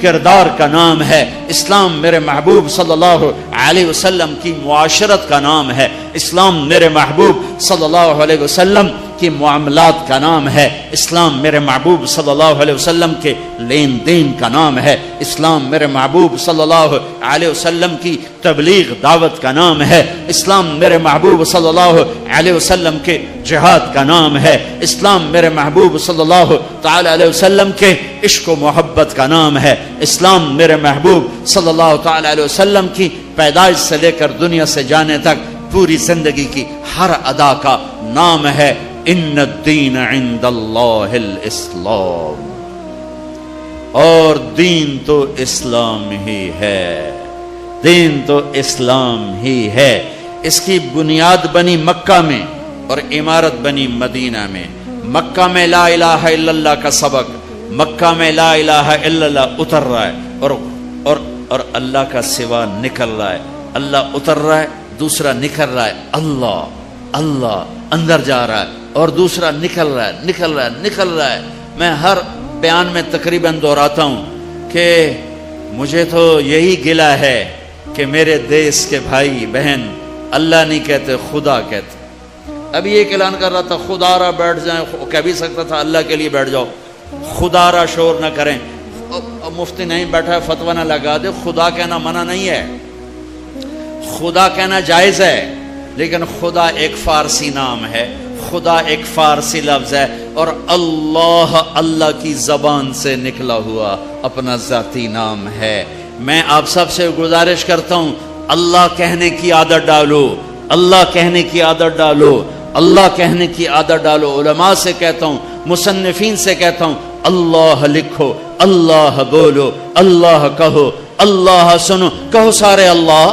کردار کا نام ہے، اسلام میرے محبوب صلی اللہ علیہ وسلم کی معاشرت کا نام ہے، اسلام میرے محبوب صلی اللہ علیہ وسلم کی معاملات کا نام ہے، اسلام میرے محبوب صلی اللہ علیہ وسلم کے لین دین کا نام ہے، اسلام میرے محبوب صلی اللہ علیہ وسلم کی تبلیغ دعوت کا نام ہے، اسلام میرے محبوب صلی اللہ علیہ وسلم کے جہاد کا نام ہے، اسلام میرے محبوب صلی اللہ تعالی علیہ وسلم کے عشق و محبت کا نام ہے، اسلام میرے محبوب صلی اللہ تعالی علیہ وسلم کی پیدائش سے لے کر دنیا سے جانے تک پوری زندگی کی ہر ادا کا نام ہے ان الدین عند اللہ الاسلام، اور دین تو اسلام ہی ہے، دین تو اسلام ہی ہے۔ اس کی بنیاد بنی مکہ میں اور عمارت بنی مدینہ میں۔ مکہ میں لا الہ الا اللہ کا سبق، مکہ میں لا الہ الا اللہ اتر رہا ہے اور اللہ کا سوا نکل رہا ہے، اللہ اتر رہا ہے، دوسرا نکل رہا ہے، اللہ اللہ اندر جا رہا ہے اور دوسرا نکل رہا ہے۔ میں ہر بیان میں تقریباً دہراتا ہوں کہ مجھے تو یہی گلہ ہے کہ میرے دیس کے بھائی بہن اللہ نہیں کہتے، خدا کہتے۔ ابھی ایک اعلان کر رہا تھا خدا را بیٹھ جائیں، کہہ بھی سکتا تھا اللہ کے لیے بیٹھ جاؤ، خدا را شور نہ کریں۔ مفتی نہیں بیٹھا ہے فتویٰ نہ لگا دے، خدا کہنا منع نہیں ہے، خدا کہنا جائز ہے، لیکن خدا ایک فارسی نام ہے، خدا ایک فارسی لفظ ہے، اور اللہ کی زبان سے نکلا ہوا اپنا ذاتی نام ہے۔ میں آپ سب سے گزارش کرتا ہوں اللہ کہنے کی عادت ڈالو، اللہ کہنے کی عادت ڈالو، اللہ کہنے کی عادت ڈالو۔ علماء سے کہتا ہوں، مصنفین سے کہتا ہوں، اللہ لکھو، اللہ بولو، اللہ کہو، اللہ سنو، کہو سارے اللہ،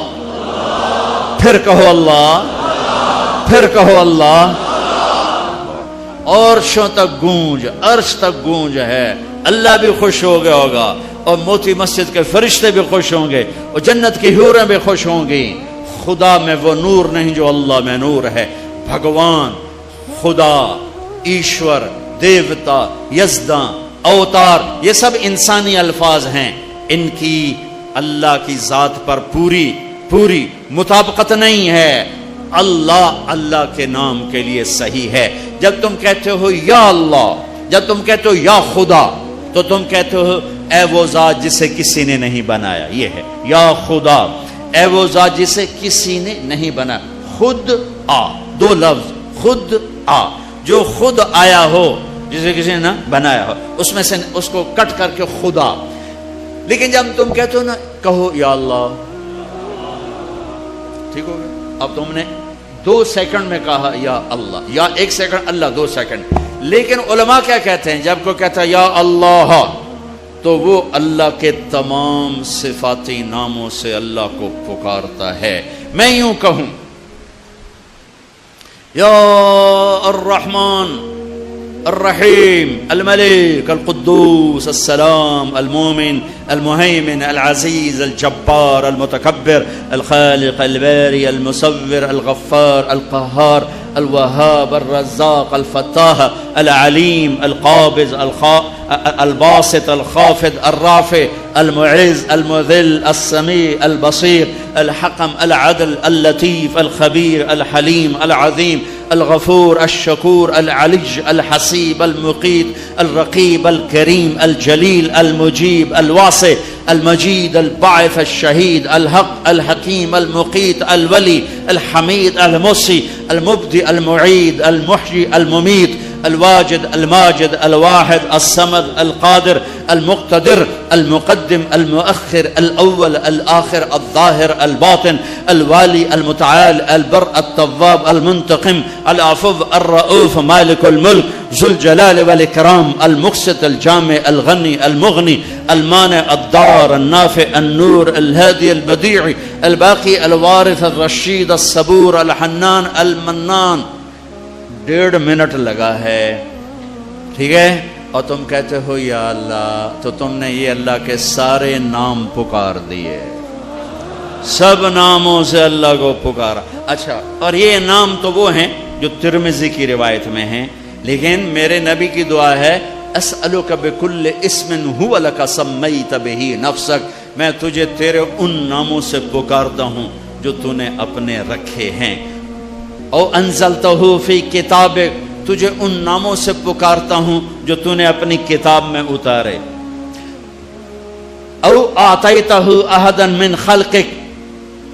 پھر کہو اللہ، پھر کہو اللہ، عرشوں تک گونج، عرش تک گونج ہے۔ اللہ بھی خوش ہو گیا ہوگا، اور موتی مسجد کے فرشتے بھی خوش ہوں گے، اور جنت کی حوریں بھی خوش ہوں گی۔ خدا میں وہ نور نہیں جو اللہ میں نور ہے۔ بھگوان، خدا، ایشور، دیوتا، یزداں، اوتار، یہ سب انسانی الفاظ ہیں، ان کی اللہ کی ذات پر پوری مطابقت نہیں ہے۔ اللہ کے نام کے لیے صحیح ہے۔ جب تم کہتے ہو یا اللہ، جب تم کہتے ہو یا خدا، تو تم کہتے ہو اے وہ ذات جسے کسی نے نہیں بنایا، یہ ہے یا خدا، اے وہ ذات جسے کسی نے نہیں بنایا۔ خود آ، دو لفظ، خود آ، جو خود آیا ہو، جسے کسی نے نہ بنایا ہو، اس میں سے اس کو کٹ کر کے خدا۔ لیکن جب تم کہتے ہو نا کہو یا اللہ، ٹھیک ہو گیا؟ اب تم نے 2 سیکنڈ میں کہا یا اللہ، یا 1 سیکنڈ اللہ، 2 سیکنڈ۔ لیکن علماء کیا کہتے ہیں؟ جب کوئی کہتا ہے یا اللہ، تو وہ اللہ کے تمام صفاتی ناموں سے اللہ کو پکارتا ہے۔ میں یوں کہوں یا الرحمن الرحیم الملک القدوس السلام المومن المهيمن العزيز الجبار المتكبر الخالق الباري المصور الغفار القهار الوهاب الرزاق الفتاح العليم القابض الباسط الخافض الرافع المعز المذل السميع البصير الحكم العدل اللطيف الخبير الحليم العظيم الغفور الشكور العلي الحسيب المقيت الرقيب الكريم الجليل المجيب الواسع المجيد الباعث الشهيد الحق الحكيم المقيت الولي الحميد المحصي المبدئ المعيد المحيي المميت الواجد الماجد الواحد الصمد القادر المقتدر المقدم المؤخر الأول الآخر الظاهر الباطن الوالي المتعال البر التواب المنتقم العفو الرؤوف مالك الملك ذو الجلال والإكرام المقسط الجامع الغني المغني المانع الضار النافع النور الهادي البديع الباقي الوارث الرشید الصبور الحنان المنان. 1.5 منٹ لگا ہے، ٹھیک ہے، اور تم کہتے ہو یا اللہ، تو تم نے یہ اللہ کے سارے نام پکار دیے، سب ناموں سے اللہ کو پکارا. اچھا، اور یہ نام تو وہ ہیں جو ترمذی کی روایت میں ہیں، لیکن میرے نبی کی دعا ہے اسألک بکل اسم هو لک سمیت بہ نفسک، میں تجھے تیرے ان ناموں سے پکارتا ہوں جو تو نے اپنے رکھے ہیں. او انزلتہ فی کتابک، تجھے ان ناموں سے پکارتا ہوں جو تو نے اپنی کتاب میں اتارے. او اعطیتہ احدا من خلقک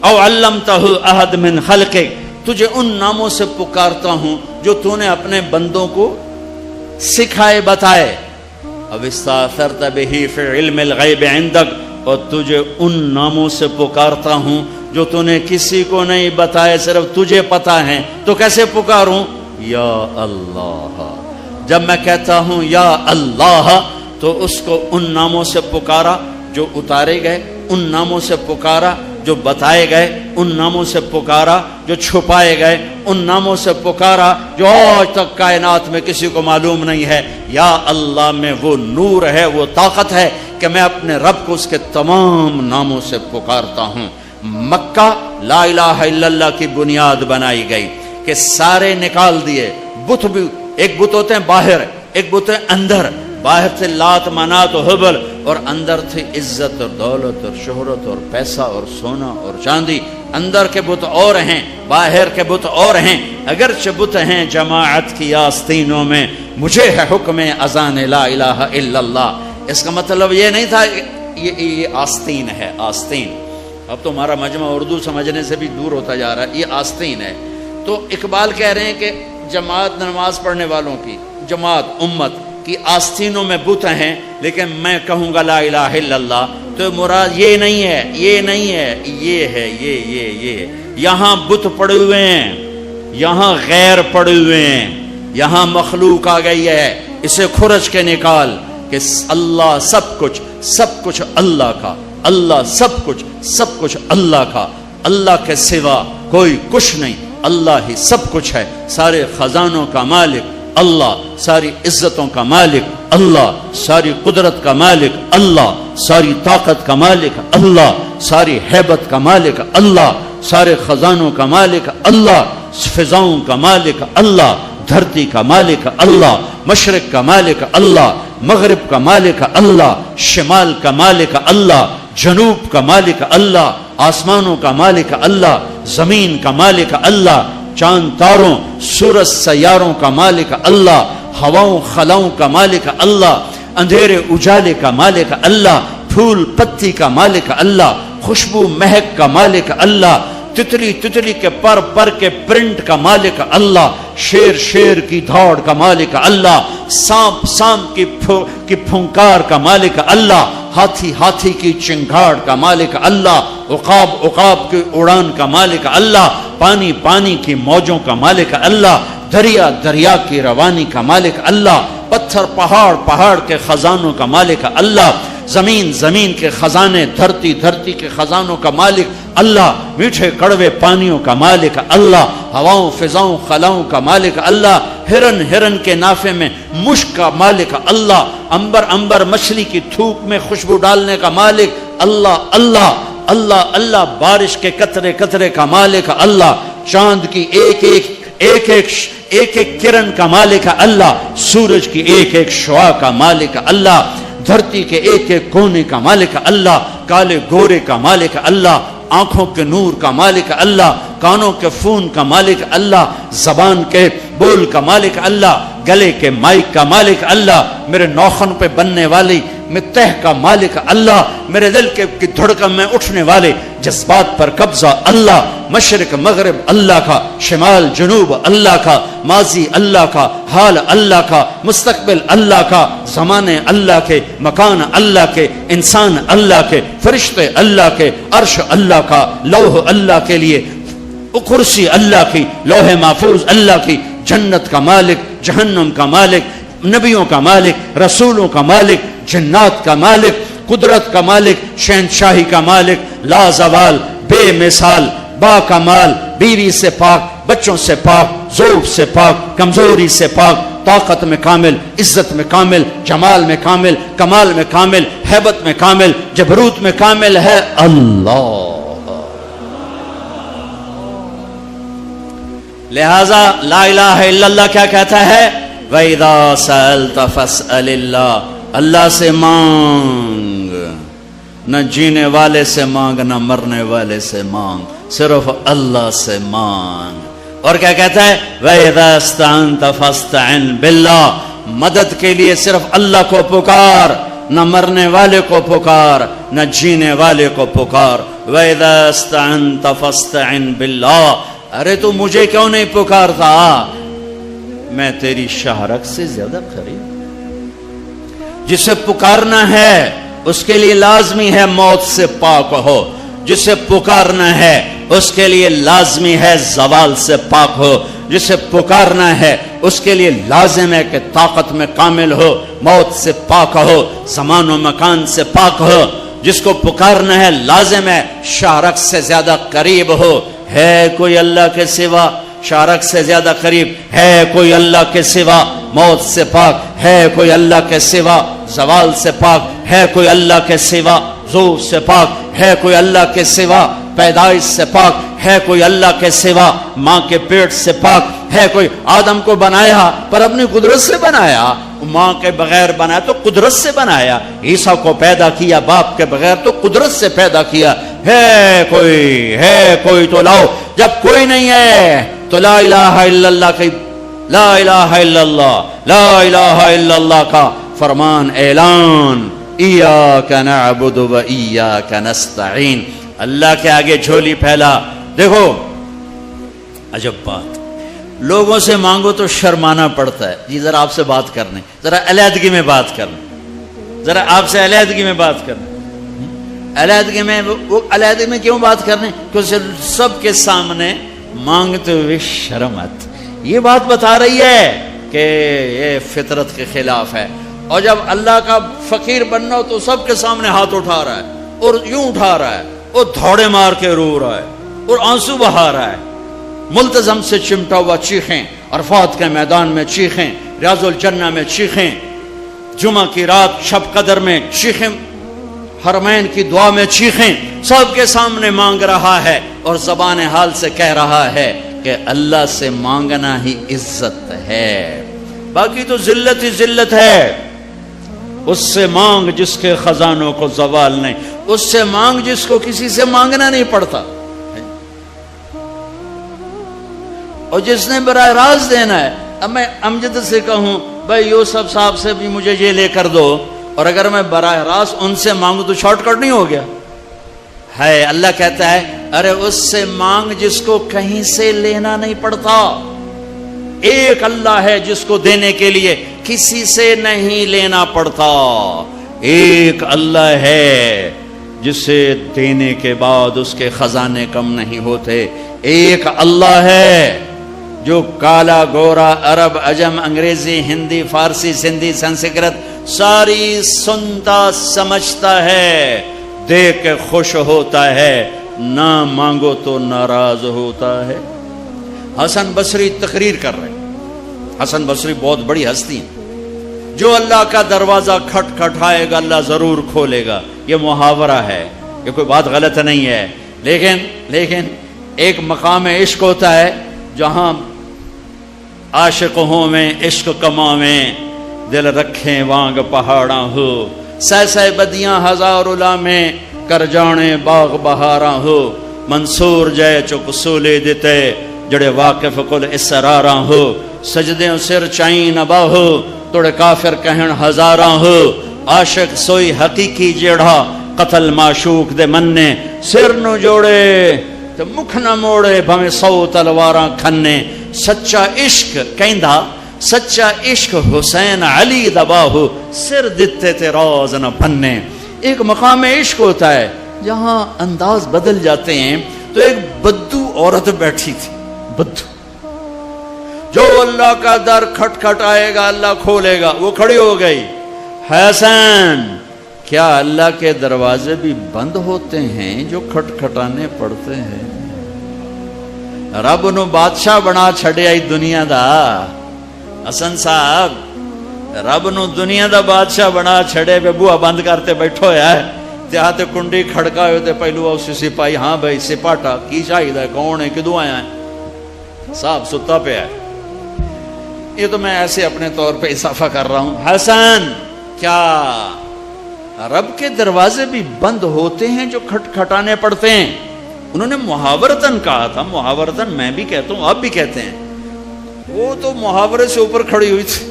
او علمتہ احد من خلقک، تجھے ان ناموں سے پکارتا ہوں جو تو نے اپنے بندوں کو سکھائے بتائے. اب استاثرت بہ فی علم الغیب عندک، اور تجھے ان ناموں سے پکارتا ہوں جو تو نے کسی کو نہیں بتائے، صرف تجھے پتا ہے. تو کیسے پکاروں؟ یا اللہ. جب میں کہتا ہوں یا اللہ تو اس کو ان ناموں سے پکارا جو اتارے گئے، ان ناموں سے پکارا جو بتائے گئے، ان ناموں سے پکارا جو چھپائے گئے، ان ناموں سے پکارا جو آج تک کائنات میں کسی کو معلوم نہیں ہے. یا اللہ میں وہ نور ہے، وہ طاقت ہے کہ میں اپنے رب کو اس کے تمام ناموں سے پکارتا ہوں. مکہ لا الہ الا اللہ کی بنیاد بنائی گئی کہ سارے نکال دیے بت بھی. ایک بت ہوتے ہیں باہر، ایک بت ہے اندر. باہر تھے لات منات و حبل، اور اندر تھی عزت اور دولت اور شہرت اور پیسہ اور سونا اور چاندی. اندر کے بت اور ہیں، باہر کے بت اور ہیں. اگرچہ بت ہیں جماعت کی آستینوں میں، مجھے ہے حکم اذان لا الہ الا اللہ. اس کا مطلب یہ نہیں تھا یہ آستین ہے، آستین. اب تو ہمارا مجمع اردو سمجھنے سے بھی دور ہوتا جا رہا ہے. یہ آستین ہے. تو اقبال کہہ رہے ہیں کہ جماعت نماز پڑھنے والوں کی، جماعت امت کی آستینوں میں بت ہیں، لیکن میں کہوں گا لا الہ الا اللہ تو مراد یہ نہیں ہے، یہ نہیں ہے، یہ ہے، یہ. یہاں بت پڑے ہوئے ہیں، یہاں غیر پڑے ہوئے ہیں، یہاں مخلوق آ گئی ہے. اسے کھرچ کے نکال کہ اللہ سب کچھ اللہ کا، اللہ سب کچھ اللہ کا. اللہ کے سوا کوئی کچھ نہیں، اللہ ہی سب کچھ ہے. سارے خزانوں کا مالک اللہ، ساری عزتوں کا مالک اللہ، ساری قدرت کا مالک اللہ، ساری طاقت کا مالک اللہ، ساری ہیبت کا مالک اللہ، سارے خزانوں کا مالک اللہ، فضاؤں کا مالک اللہ، دھرتی کا مالک اللہ، مشرق کا مالک اللہ، مغرب کا مالک اللہ، شمال کا مالک اللہ، جنوب کا مالک اللہ، آسمانوں کا مالک اللہ، زمین کا مالک اللہ، چاند تاروں سورج سیاروں کا مالک اللہ، ہواؤں خلاؤں کا مالک اللہ، اندھیرے اجالے کا مالک اللہ، پھول پتی کا مالک اللہ، خوشبو مہک کا مالک اللہ، تتلی کے پر کے پرنٹ کا مالک اللہ، شیر کی دھاڑ کا مالک اللہ، سانپ کی پھنکار کا مالک اللہ، ہاتھی کی چنگھاڑ کا مالک اللہ، عقاب کی اڑان کا مالک اللہ، پانی کی موجوں کا مالک اللہ، دریا کی روانی کا مالک اللہ، پتھر پہاڑ کے خزانوں کا مالک اللہ، زمین کے خزانے، دھرتی کے خزانوں کا مالک اللہ، میٹھے کڑوے پانیوں کا مالک اللہ، ہواؤں فضاؤں خلاؤں کا مالک اللہ، ہرن کے نافے میں مشک کا مالک اللہ، انبر مچھلی کی تھوک میں خوشبو ڈالنے کا مالک اللہ، بارش کے قطرے کا مالک اللہ، چاند کی ایک کرن کا مالک اللہ، سورج کی ایک شعاع کا مالک اللہ، دھرتی کے ایک کونے کا مالک اللہ، کالے گورے کا مالک اللہ، آنکھوں کے نور کا مالک اللہ، کانوں کے فون کا مالک اللہ، زبان کے بول کا مالک اللہ، گلے کے مائک کا مالک اللہ، میرے ناخن پہ بننے والی میں تہ کا مالک اللہ، میرے دل کی دھڑکن میں اٹھنے والے جذبات پر قبضہ اللہ، مشرق مغرب اللہ کا، شمال جنوب اللہ کا، ماضی اللہ کا، حال اللہ کا، مستقبل اللہ کا، زمانے اللہ کے، مکان اللہ کے، انسان اللہ کے، فرشتے اللہ کے، عرش اللہ کا، لوح اللہ کے لیے، کرسی اللہ کی، لوح محفوظ اللہ کی، جنت کا مالک، جہنم کا مالک، نبیوں کا مالک، رسولوں کا مالک، جنات کا مالک، قدرت کا مالک، شہنشاہی کا مالک، لا زوال، بے مثال، با کمال، بیوی سے پاک، بچوں سے پاک، ذوق سے پاک، کمزوری سے پاک، طاقت میں کامل، عزت میں کامل، جمال میں کامل، کمال میں کامل، ہیبت میں کامل، جبروت میں کامل ہے اللہ۔ لہذا لا الہ الا اللہ کیا کہتا ہے؟ وَإِذَا سَأَلْتَ فَاسْأَلِ اللَّهِ، اللہ سے مانگ، نہ جینے والے سے مانگ، نہ مرنے والے سے مانگ، صرف اللہ سے مانگ۔ اور کیا کہتا ہے؟ وَإِذَا اسْتَعَنْتَ فَاسْتَعِنْ بِاللَّهِ، مدد کے لیے صرف اللہ کو پکار، نہ مرنے والے کو پکار، نہ جینے والے کو پکار۔ وَإِذَا اسْتَعَنْتَ فَاسْتَعِنْ بِاللَّهِ، ارے تو مجھے کیوں نہیں پکارتا؟ میں تیری شہرک سے زیادہ قریب۔ جسے پکارنا ہے اس کے لیے لازمی ہے موت سے پاک ہو، جسے پکارنا ہے اس کے لیے لازمی ہے زوال سے پاک ہو، جسے پکارنا ہے اس کے لیے لازم ہے کہ طاقت میں کامل ہو، موت سے پاک ہو، زمان و مکان سے پاک ہو۔ جس کو پکارنا ہے لازم ہے شہرک سے زیادہ قریب ہو۔ ہے کوئی اللہ کے سوا شارک سے زیادہ قریب؟ ہے کوئی اللہ کے سوا موت سے پاک؟ ہے کوئی اللہ کے سوا زوال سے پاک؟ ہے کوئی اللہ کے سوا زور سے پاک؟ ہے کوئی اللہ کے سوا پیدائش سے پاک؟ ہے کوئی اللہ کے سوا ماں کے پیٹ سے پاک؟ ہے کوئی؟ آدم کو بنایا پر اپنی قدرت سے بنایا، ماں کے بغیر بنایا تو قدرت سے بنایا، عیسیٰ کو پیدا کیا باپ کے بغیر تو قدرت سے پیدا کیا۔ ہے کوئی تو لاؤ، جب کوئی نہیں ہے تو لا الہ الا اللہ کی، لا الہ الا اللہ، لا الہ الا اللہ کا فرمان اعلان، ایاک نعبد و ایاک نستعین، اللہ کے آگے جھولی پھیلا۔ دیکھو عجب بات، لوگوں سے مانگو تو شرمانا پڑتا ہے، جی ذرا آپ سے بات کرنے، ذرا علیحدگی میں بات کرنے، ذرا آپ سے علیحدگی میں بات کرنے۔ علیحدگی میں وہ علیحدگی میں کیوں بات کرنے؟ کیونکہ سب کے سامنے مانگتے ہوئے شرم آتی۔ یہ بات بتا رہی ہے کہ یہ فطرت کے خلاف ہے، اور جب اللہ کا فقیر بننا ہو تو سب کے سامنے ہاتھ اٹھا رہا ہے، اور یوں اٹھا رہا ہے، اور دھوڑے مار کے رو رہا ہے، اور آنسو بہا رہا ہے، ملتزم سے چمٹا ہوا چیخیں، عرفات کے میدان میں چیخیں، ریاض الجنہ میں چیخیں، جمعہ کی رات شب قدر میں چیخیں، حرمین کی دعا میں چیخیں، سب کے سامنے مانگ رہا ہے، اور زبان حال سے کہہ رہا ہے کہ اللہ سے مانگنا ہی عزت ہے، باقی تو ذلت ہی ذلت ہے۔ اس سے مانگ جس کے خزانوں کو زوال نہیں، اس سے مانگ جس کو کسی سے مانگنا نہیں پڑتا، اور جس نے براہ راست دینا ہے۔ اب میں امجد سے کہوں بھائی یوسف صاحب سے بھی مجھے یہ لے کر دو، اور اگر میں براہ راست ان سے مانگوں تو شارٹ کٹ نہیں ہو گیا؟ ہے اللہ کہتا ہے ارے اس سے مانگ جس کو کہیں سے لینا نہیں پڑتا۔ ایک اللہ ہے جس کو دینے کے لیے کسی سے نہیں لینا پڑتا، ایک اللہ ہے جسے دینے کے بعد اس کے خزانے کم نہیں ہوتے، ایک اللہ ہے جو کالا گورا عرب عجم انگریزی ہندی فارسی سندھی سنسکرت ساری سنتا سمجھتا ہے، دیکھ کے خوش ہوتا ہے، نہ مانگو تو ناراض ہوتا ہے۔ حسن بصری تقریر کر رہے ہیں، حسن بصری بہت بڑی ہستی ہیں، جو اللہ کا دروازہ کھٹکھٹائے گا اللہ ضرور کھولے گا، یہ محاورہ ہے، یہ کوئی بات غلط نہیں ہے، لیکن ایک مقام عشق ہوتا ہے جہاں عاشق ہوں میں عشق کماویں، دل رکھیں وانگ پہاڑاں ہو، سہ بدیاں ہزار میں کر جانے باغ بہاراں ہو، منصور جے چک سولے دیتے جڑے واقف کل اسراراں ہو، سجدے سر چائیں نبا ہو توڑے کافر کہن ہزاراں ہو، عاشق سوئی حقیقی جیڑا قتل معشوق دے مننے سر نو جوڑے تے مکھ نہ موڑے بھویں 100 تلواراں کھنے سچا عشق کہندا سچا عشق حسین علی دباہو سر دتے تے راز نہ بننے. ایک مقام عشق ہوتا ہے جہاں انداز بدل جاتے ہیں. تو ایک بدو عورت بیٹھی تھی, بدو, جو اللہ کا در کھٹ کھٹ آئے گا اللہ کھولے گا. وہ کھڑی ہو گئی, حسین کیا اللہ کے دروازے بھی بند ہوتے ہیں جو کھٹ کھٹانے پڑتے ہیں؟ رب نو بادشاہ بنا چھڑیا ہی دنیا دا. حسن صاحب رب نو دنیا دا بادشاہ بنا چھڑے پہ بوہا بند کرتے بیٹھو ہے تے کنڈی کھڑکا ہوئے تے پہلو اسی سپاہی, ہاں بھائی سپاٹا کی شاہد ہے, کون ہے, کدوں آیا ہے؟ صاحب ستا پہ ہے. یہ تو میں ایسے اپنے طور پہ اضافہ کر رہا ہوں. حسن کیا رب کے دروازے بھی بند ہوتے ہیں جو کھٹ کھٹانے پڑتے ہیں؟ انہوں نے محاورتن کہا تھا, محاورتن میں بھی کہتا ہوں, آپ بھی کہتے ہیں. وہ تو محاورے سے اوپر کھڑی ہوئی تھی.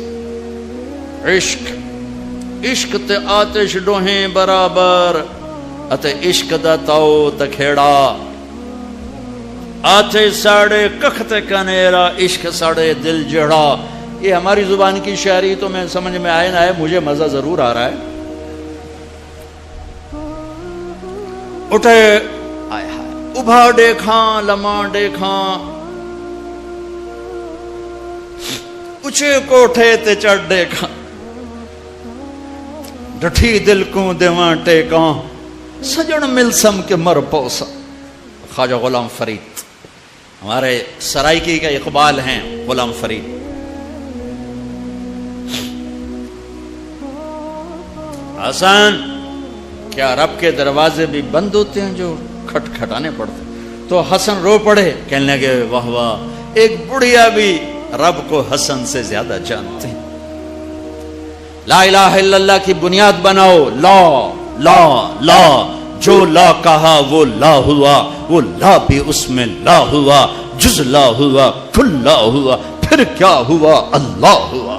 عشق عشق تے آتش ڈوہیں برابر اتے عشق دا تاؤ تکھیڑا, آتش ساڑے ککھ تے کنیرا عشق ساڑے دل جڑا. یہ ہماری زبان کی شاعری تو میں سمجھ میں آئے نہ آئے, مجھے مزہ ضرور آ رہا ہے. اٹھے آئے ہائے ابھا دیکھاں لمحہ دیکھاں, اچھے کوٹھے تے چڑھ دیکھاں, ڈٹھی دل کو دیواں ٹیکاں, سجن ملسم کے مر پوسا. خواجہ غلام فرید ہمارے سرائکی کا اقبال ہیں, غلام فرید. حسن کیا رب کے دروازے بھی بند ہوتے ہیں جو کھٹ کھٹانے پڑتے؟ تو حسن رو پڑے, کہنے لگے واہ واہ, ایک بڑھیا بھی رب کو حسن سے زیادہ جانتے ہیں. لا الہ الا اللہ کی بنیاد بناؤ. لا لا لا, جو لا کہا وہ لا ہوا, وہ لا بھی اس میں لا ہوا, جز لا ہوا, کل لا ہوا, پھر کیا ہوا, اللہ ہوا.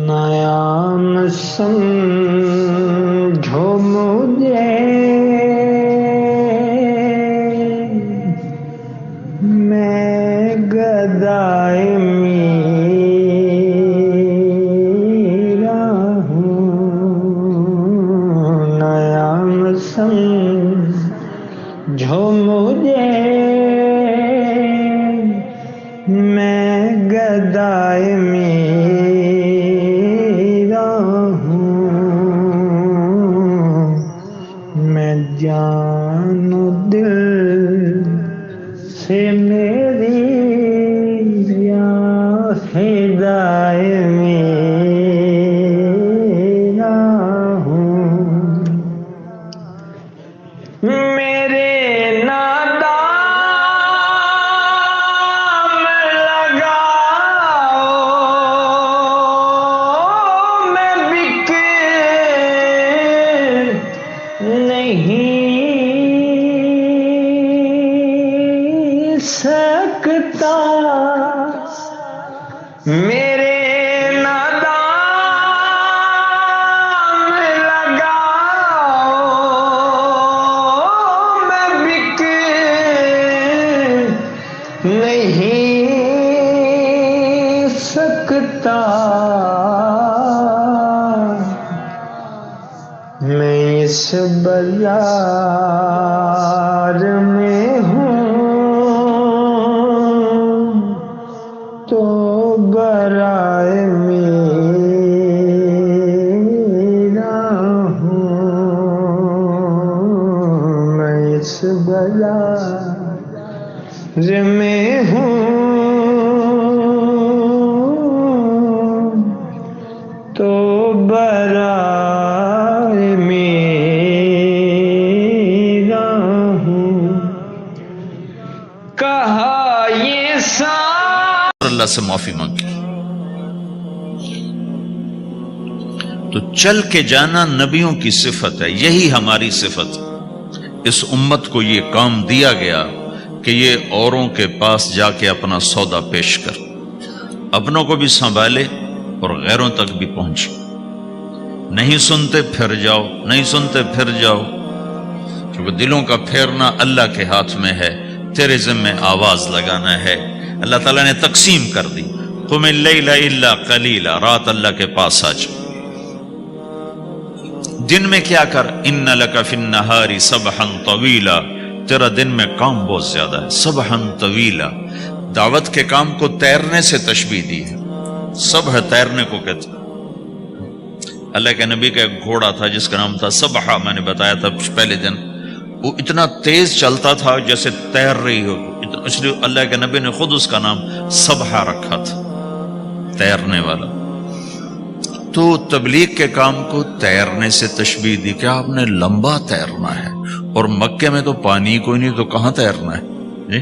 نیا سمجھو مجھے میں گدائے میرا ہوں. نیا سمجھو مجھے میں گدائے جان و دل سے میری یا فدائے میرا ہوں. میرے نادام لگاؤ, میں بک نہیں سکتا. میرے نادام لگاؤ, میں بک نہیں سکتا. میں اس بازار میں ہوں تو برائے میرا ہوں. میں اس بازار میں ہوں تو برائے میرا ہوں. کہا یہ اللہ سے معافی مانگی. تو چل کے جانا نبیوں کی صفت ہے, یہی ہماری صفت. اس امت کو یہ کام دیا گیا کہ یہ اوروں کے پاس جا کے اپنا سودا پیش کر. اپنوں کو بھی سنبھالے اور غیروں تک بھی پہنچے. نہیں سنتے پھر جاؤ، نہیں سنتے پھر جاؤ، کیونکہ دلوں کا پھیرنا اللہ کے ہاتھ میں ہے. تیرے ذمہ آواز لگانا ہے. اللہ تعالیٰ نے تقسیم کر دی. قم اللیل الا قلیلا، رات اللہ کے پاس آ جا. دن میں کیا کر، ان لک فی النہار سبحا طویلا، تیرا دن میں کام بہت زیادہ ہے. سبحا طویلا، دعوت کے کام کو تیرنے سے تشبیہ دی ہے. سبح تیرنے کو کہتے. اللہ کے نبی کا ایک گھوڑا تھا جس کا نام تھا سبحہ، میں نے بتایا تھا پہلے دن. وہ اتنا تیز چلتا تھا جیسے تیر رہی ہو، اس لیے اللہ کے نبی نے خود اس کا نام سبحہ رکھا تھا، تیرنے والا. تو تبلیغ کے کام کو تیرنے سے تشبیہ دی کہ آپ نے لمبا تیرنا ہے. اور مکے میں تو پانی کوئی نہیں، تو کہاں تیرنا ہے جی؟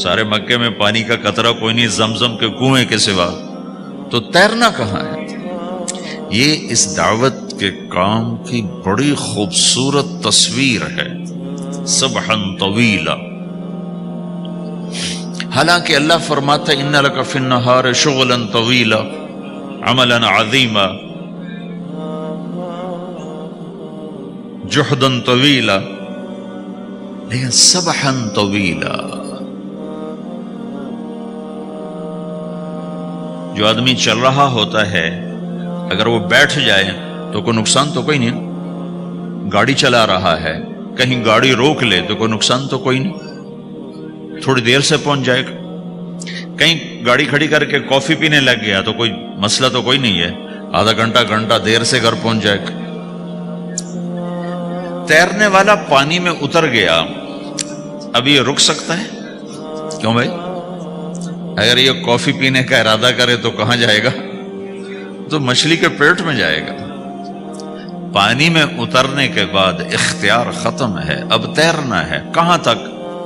سارے مکے میں پانی کا قطرہ کوئی نہیں زمزم کے کنویں کے سوا، تو تیرنا کہاں ہے؟ یہ اس دعوت کے کام کی بڑی خوبصورت تصویر ہے. سبحا طویلا. حالانکہ اللہ فرماتا ہے ان لک فی النہار شغلا طویلا عملا عظیما جہدا طویلا، لیکن سبحا طویلا. جو آدمی چل رہا ہوتا ہے اگر وہ بیٹھ جائے تو کوئی نقصان تو کوئی نہیں. گاڑی چلا رہا ہے، کہیں گاڑی روک لے تو کوئی نقصان تو کوئی نہیں، تھوڑی دیر سے پہنچ جائے گا. کہیں گاڑی کھڑی کر کے کافی پینے لگ گیا تو کوئی مسئلہ تو کوئی نہیں ہے، آدھا گھنٹہ دیر سے گھر پہنچ جائے گا. تیرنے والا پانی میں اتر گیا، اب یہ رک سکتا ہے؟ کیوں بھائی؟ اگر یہ کافی پینے کا ارادہ کرے تو کہاں جائے گا؟ تو مچھلی کے پیٹ میں جائے گا. پانی میں اترنے کے بعد اختیار ختم ہے، اب تیرنا ہے. کہاں تک؟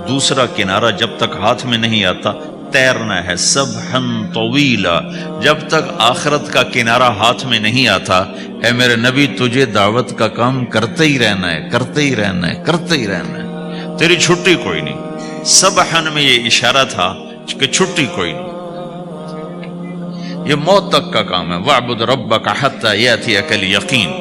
دوسرا کنارہ جب تک ہاتھ میں نہیں آتا تیرنا ہے. سبحا طویلا، جب تک آخرت کا کنارہ ہاتھ میں نہیں آتا اے میرے نبی تجھے دعوت کا کام کرتے ہی رہنا ہے، کرتے ہی رہنا ہے، کرتے ہی رہنا ہے، تیری چھٹی کوئی نہیں. سبحا میں یہ اشارہ تھا کہ چھٹی کوئی نہیں، یہ موت تک کا کام ہے. وَاعْبُدْ رَبَّكَ حَتَّى يَأْتِيَكَ الْيَقِينُ.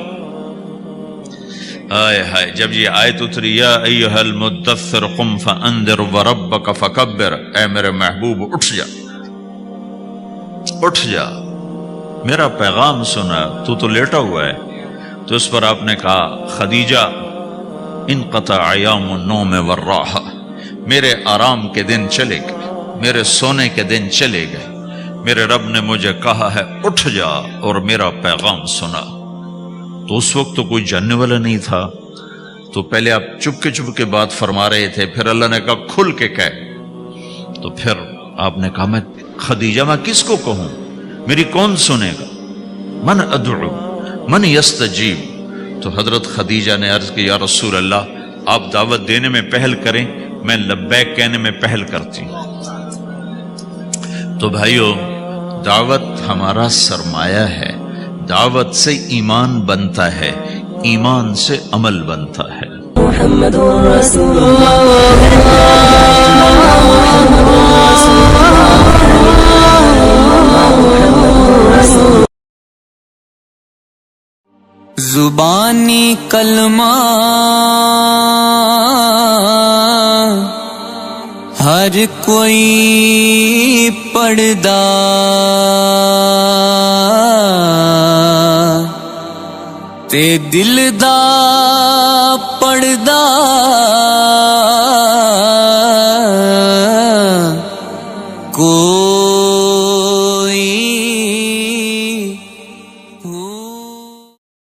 آئے ہائے، جب یہ آیت اتری یا ایھا المدثر قم فانذر وربک فکبر، اے میرے محبوب اٹھ جا، اٹھ جا، میرا پیغام سنا. تو لیٹا ہوا ہے. تو اس پر آپ نے کہا خدیجہ انقطع ایام النوم والراحہ، میرے آرام کے دن چلے گئے، میرے سونے کے دن چلے گئے. میرے رب نے مجھے کہا ہے اٹھ جا اور میرا پیغام سنا. تو اس وقت تو کوئی جاننے والا نہیں تھا، تو پہلے آپ چپ کے بات فرما رہے تھے، پھر اللہ نے کہا کھل کے کہہ. تو پھر آپ نے کہا میں خدیجہ میں کس کو کہوں، میری کون سنے گا؟ من ادعو من یستجیب. تو حضرت خدیجہ نے عرض کی یا رسول اللہ آپ دعوت دینے میں پہل کریں، میں لبیک کہنے میں پہل کرتی ہوں. تو بھائیو، دعوت ہمارا سرمایہ ہے. دعوت سے ایمان بنتا ہے، ایمان سے عمل بنتا ہے. محمد رسول اللہ. زبانی کلمہ ہر کوئی پڑھدا، تے دل دا پڑھدا کو